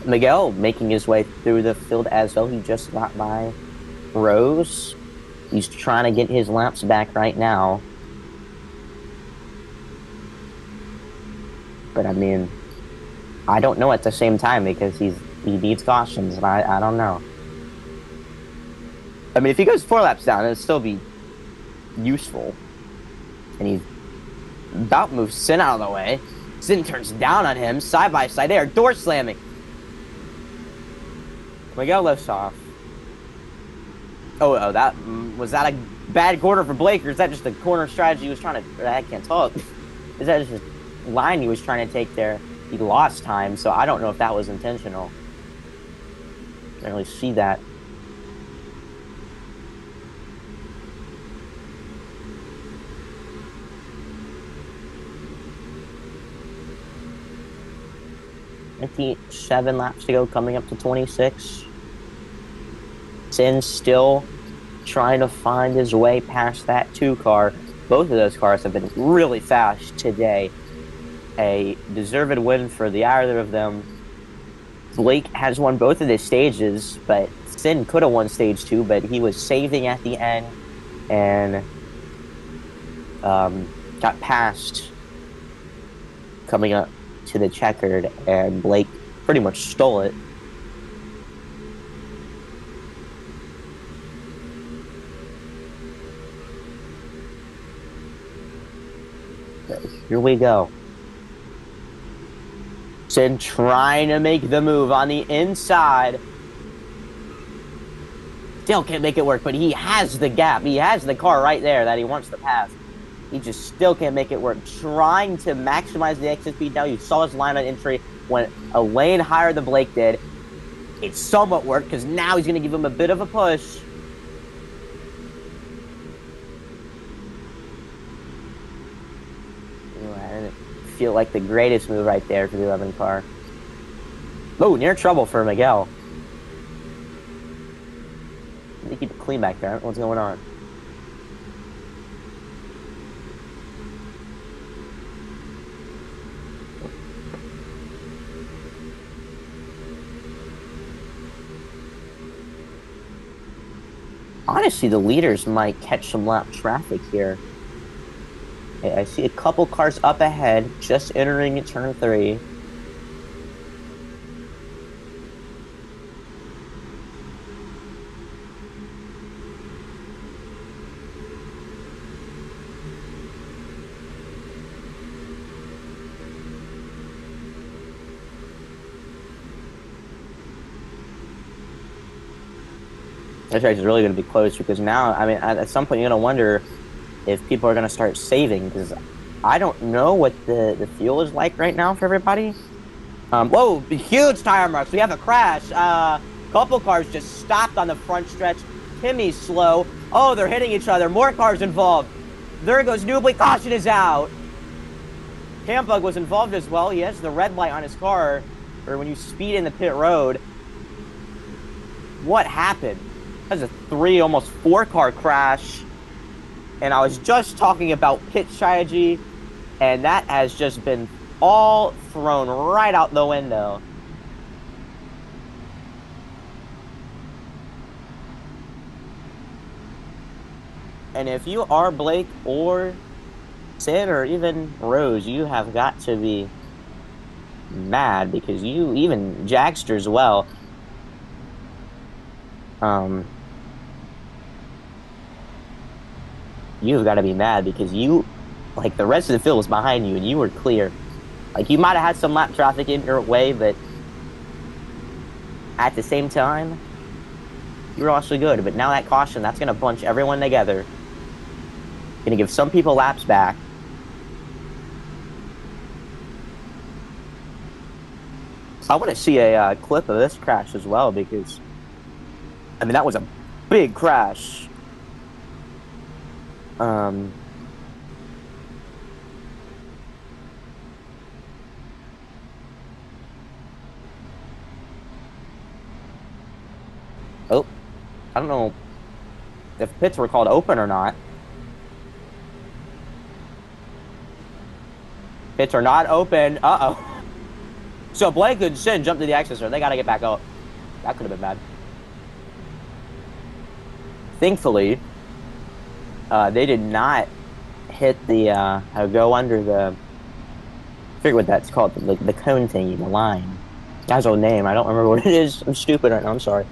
Miguel making his way through the field as well. He just got by Rose. He's trying to get his laps back right now. But I mean, I don't know at the same time, because he needs cautions, and I don't know. I mean, if he goes 4 laps down, it'll still be useful. And he's about to move Sin out of the way. Sin turns down on him, side by side there, door slamming. Miguel lifts off. Oh, was that a bad corner for Blake, or is that just a corner strategy he was trying to? I can't talk. Is that just a line he was trying to take there? He lost time, so I don't know if that was intentional. I didn't really see that. $57 laps to go, coming up to 26. Sin still trying to find his way past that 2 car. Both of those cars have been really fast today. A deserved win for the either of them. Blake has won both of the stages, but Sin could have won stage 2, but he was saving at the end and got passed coming up to the checkered, and Blake pretty much stole it. here we go. Sin trying to make the move on the inside. Still can't make it work, but he has the gap. He has the car right there that he wants to pass. He just still can't make it work. Trying to maximize the exit speed now. You saw his line on entry went a lane higher than Blake did. It somewhat worked because now he's going to give him a bit of a push. I didn't feel like the greatest move right there for the 11 car. Oh, near trouble for Miguel. Let me keep it clean back there. What's going on? Honestly, the leaders might catch some lap traffic here. Okay, I see a couple cars up ahead, just entering turn 3. This race is really going to be close because now, I mean, at some point you're going to wonder if people are going to start saving because I don't know what the fuel is like right now for everybody. Whoa, huge tire marks. We have a crash. Couple cars just stopped on the front stretch. Timmy's slow. Oh, they're hitting each other. More cars involved. There goes Newbly. Caution is out. Campbug was involved as well. He has the red light on his car, or when you speed in the pit road. What happened? That was a 3, almost 4 car crash. And I was just talking about pit strategy, and that has just been all thrown right out the window. And if you are Blake or Sid or even Rose, you have got to be mad because you, even Jagster as well, you've got to be mad because you, like, the rest of the field was behind you and you were clear. Like, you might have had some lap traffic in your way, but at the same time, you were also good. But now that caution, that's going to bunch everyone together. Going to give some people laps back. I want to see a clip of this crash as well because, I mean, that was a big crash. Oh, I don't know if pits were called open or not. Pits are not open. Uh-oh. So Blake and Sin jumped to the access road. They got to get back up. That could have been bad. Thankfully, they did not hit the, go under the, I forget what that's called, the cone thingy, the line. That's old name. I don't remember what it is. I'm stupid right now. I'm sorry.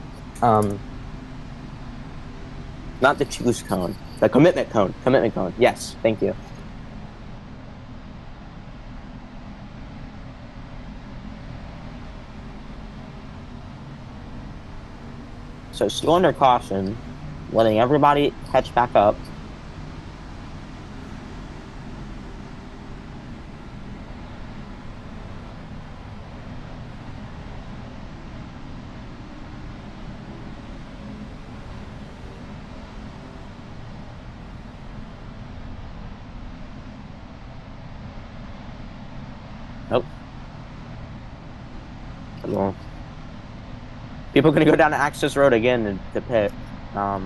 Not the choose cone. The commitment cone. Commitment cone. Yes. Thank you. So still under caution, letting everybody catch back up. Nope. Well, people are going to go down to Access Road again to pit. But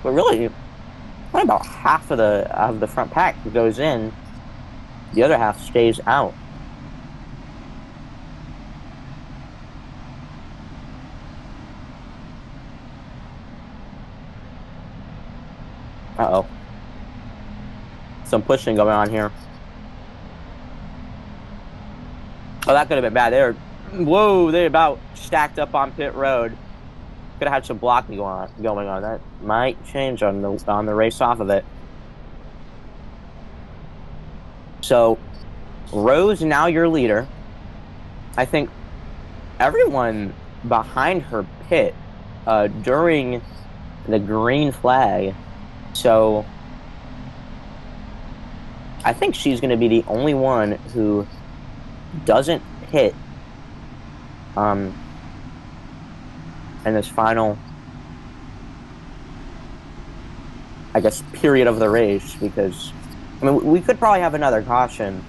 really, only about half of the front pack goes in. The other half stays out. Uh-oh. Some pushing going on here. Oh, that could have been bad. They about stacked up on pit road. Could have had some blocking going on. That might change on the race off of it. So, Rose, now your leader. I think everyone behind her pit during the green flag. So, I think she's going to be the only one who doesn't pit in this final, I guess, period of the race, because I mean we could probably have another caution.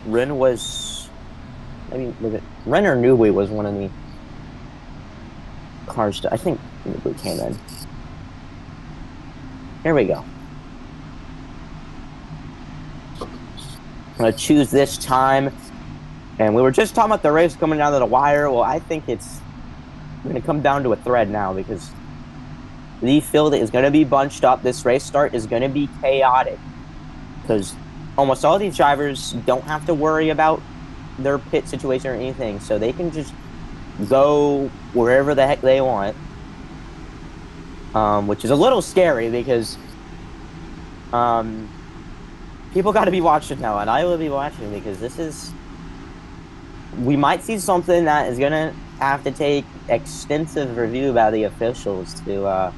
Ren was, I mean, was it Ren or Newey was one of the cars? I think Newey came in. Here we go. I'm going to choose this time. And we were just talking about the race coming down to the wire. Well, I think it's going to come down to a thread now, because the field is going to be bunched up. This race start is going to be chaotic, because almost all these drivers don't have to worry about their pit situation or anything. So they can just go wherever the heck they want, which is a little scary, because people got to be watching now, and I will be watching, because this is, we might see something that is going to have to take extensive review by the officials to, I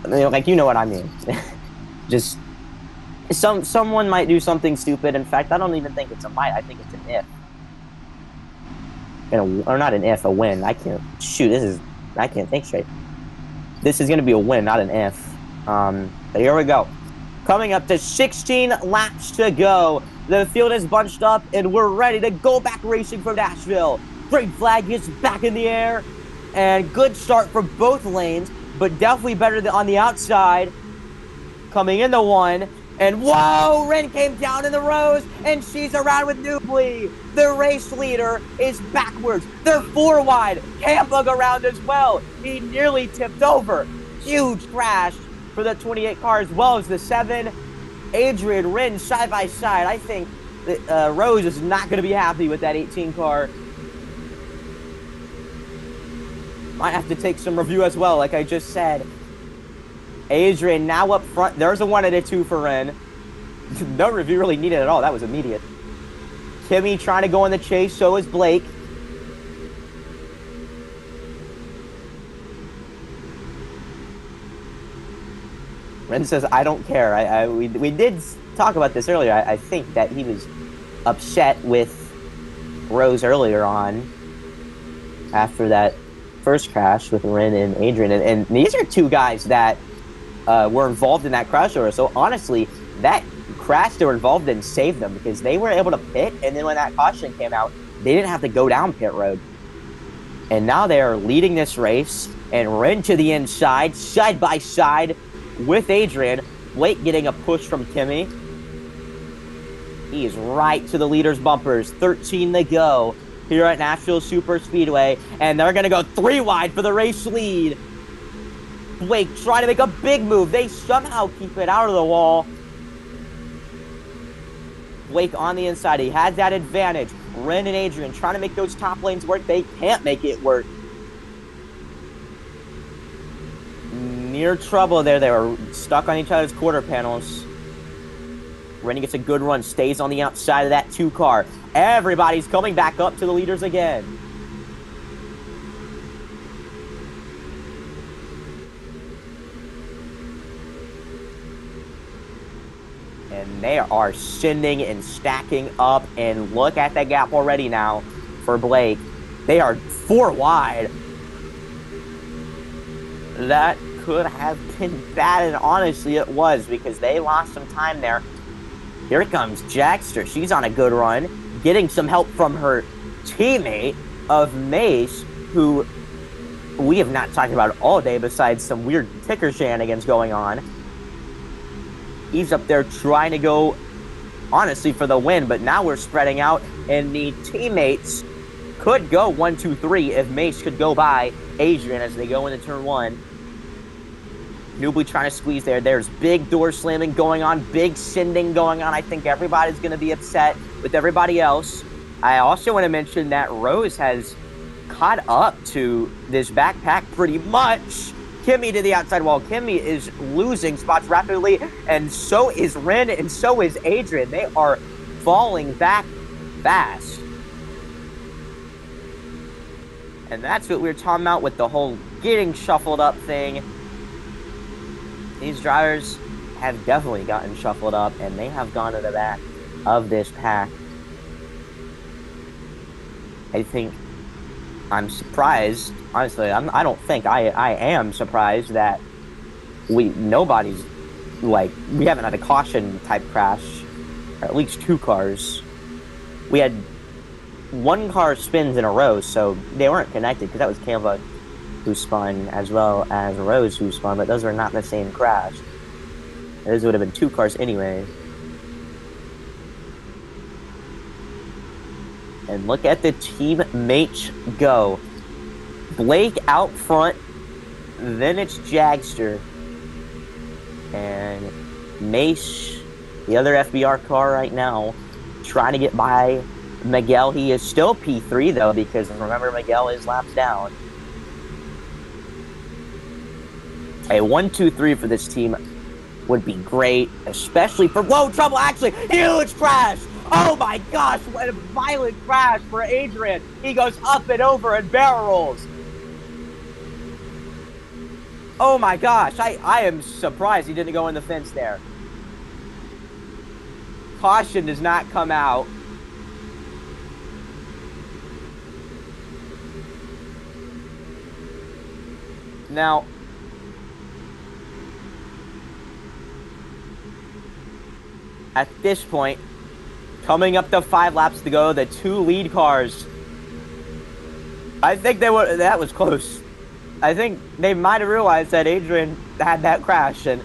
mean, like, you know what I mean. Just, someone might do something stupid. In fact, I don't even think it's a might. I think it's an if. Or not an if, a win. I can't think straight. This is going to be a win, not an if. But here we go. Coming up to 16 laps to go. The field is bunched up, and we're ready to go back racing for Nashville. Green flag is back in the air, and good start for both lanes, but definitely better than on the outside. Coming into one, and whoa, Ren came down in the rows, and she's around with Newbly. The race leader is backwards. They're 4 wide. Hambug around as well. He nearly tipped over. Huge crash for the 28 car, as well as the 7. Adrian, Ren side by side. I think that Rose is not going to be happy with that 18 car. Might have to take some review as well, like I just said. Adrian now up front. There's a 1 and a 2 for Ren. No review really needed at all. That was immediate. Kimmy trying to go in the chase. So is Blake. Ren says, I don't care. We did talk about this earlier. I think that he was upset with Rose earlier on after that first crash with Ren and Adrian. And these are 2 guys that were involved in that crash order. So honestly, that crash they were involved in saved them, because they were able to pit, and then when that caution came out, they didn't have to go down pit road. And now they are leading this race, and Ren to the inside, side by side with Adrian. Blake getting a push from Kimmy. He is right to the leader's bumpers. 13 to go here at Nashville Super Speedway, and they're going to go 3 wide for the race lead. Blake trying to make a big move. They somehow keep it out of the wall. Blake on the inside. He has that advantage. Ren and Adrian trying to make those top lanes work. They can't make it work. Near trouble there. They were stuck on each other's quarter panels. Ren gets a good run. Stays on the outside of that 2 car. Everybody's coming back up to the leaders again. And they are sending and stacking up, and look at that gap already now for Blake. They are 4 wide. That could have been bad, and honestly it was, because they lost some time there. Here comes Jackster. She's on a good run, getting some help from her teammate of Mace, who we have not talked about all day besides some weird ticker shenanigans going on. He's up there trying to go, honestly, for the win, but now we're spreading out, and the teammates could go 1, 2, 3 if Mace could go by Adrian as they go into turn 1. Newbly trying to squeeze there. There's big door slamming going on, big sending going on. I think everybody's going to be upset with everybody else. I also want to mention that Rose has caught up to this backpack pretty much. Kimi to the outside wall. Kimi is losing spots rapidly, and so is Ren, and so is Adrian. They are falling back fast. And that's what we were talking about with the whole getting shuffled up thing. These drivers have definitely gotten shuffled up, and they have gone to the back of this pack. I think I'm surprised. Honestly, I don't think I am surprised that nobody's, like, we haven't had a caution type crash, or at least 2 cars. We had 1 car spins in a row, so they weren't connected because that was Canva who spun as well as Rose who spun, but those were not the same crash. Those would have been 2 cars anyway. And look at the teammates go. Blake out front, then it's Jagster. And Mace, the other FBR car right now, trying to get by Miguel. He is still P3 though, because remember, Miguel is lapped down. A 1-2-3 for this team would be great, especially for, whoa, trouble, actually, huge crash. Oh my gosh, what a violent crash for Adrian. He goes up and over and barrel rolls. Oh my gosh, I am surprised he didn't go in the fence there. Caution does not come out. Now, at this point, coming up to 5 laps to go, the 2 lead cars. I think that was close. I think they might have realized that Adrian had that crash, and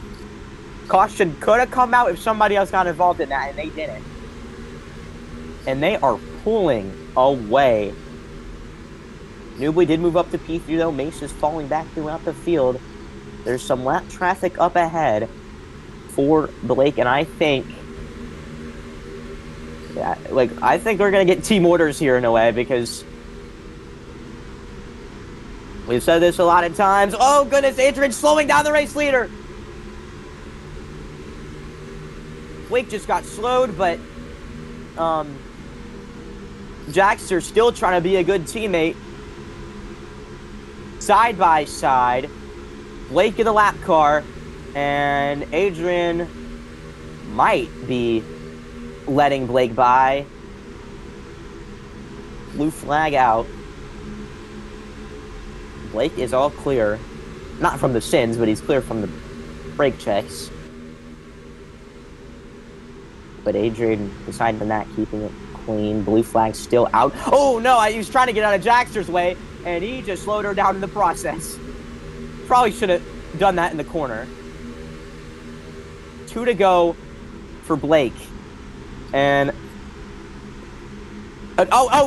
caution could have come out if somebody else got involved in that, and they didn't. And they are pulling away. Newbly did move up to P3 though. Mace is falling back throughout the field. There's some lap traffic up ahead for Blake, and I think, yeah, like, I think we're gonna get team orders here in a way, because we've said this a lot of times. Oh goodness, Adrian slowing down the race leader. Blake just got slowed, but Jaxter's still trying to be a good teammate. Side by side, Blake in the lap car, and Adrian might be letting Blake by. Blue flag out. Blake is all clear. Not from the sins, but he's clear from the brake checks. But Adrian, aside from that, keeping it clean. Blue flag still out. Oh no, he was trying to get out of Jaxter's way, and he just slowed her down in the process. Probably should have done that in the corner. 2 to go for Blake. And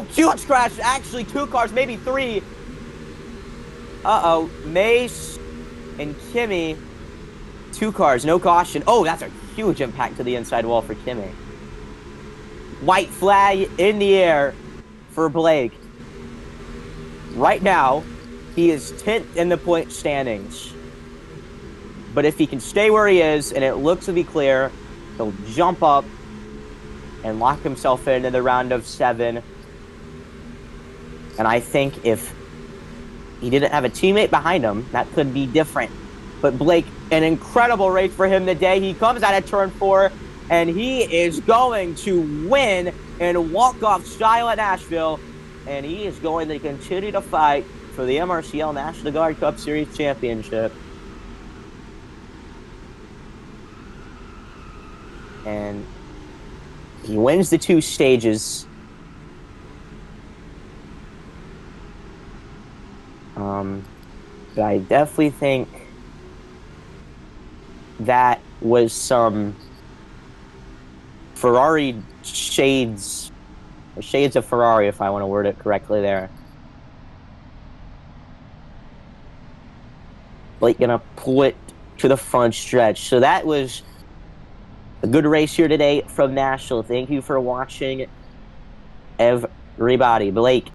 huge crash. Actually, 2 cars, maybe 3. Uh-oh. Mace and Kimi. 2 cars, no caution. Oh, that's a huge impact to the inside wall for Kimi. White flag in the air for Blake. Right now, he is 10th in the point standings. But if he can stay where he is, and it looks to be clear, he'll jump up and lock himself in the round of 7. And I think if he didn't have a teammate behind him, that could be different. But Blake, an incredible race for him today. He comes out of turn 4, and he is going to win in walk-off style at Nashville. And he is going to continue to fight for the MRCL National Guard Cup Series Championship. And he wins the 2 stages. But I definitely think that was some Ferrari shades, or shades of Ferrari, if I want to word it correctly there. Blake gonna pull it to the front stretch. So that was a good race here today from Nashville. Thank you for watching, everybody. Blake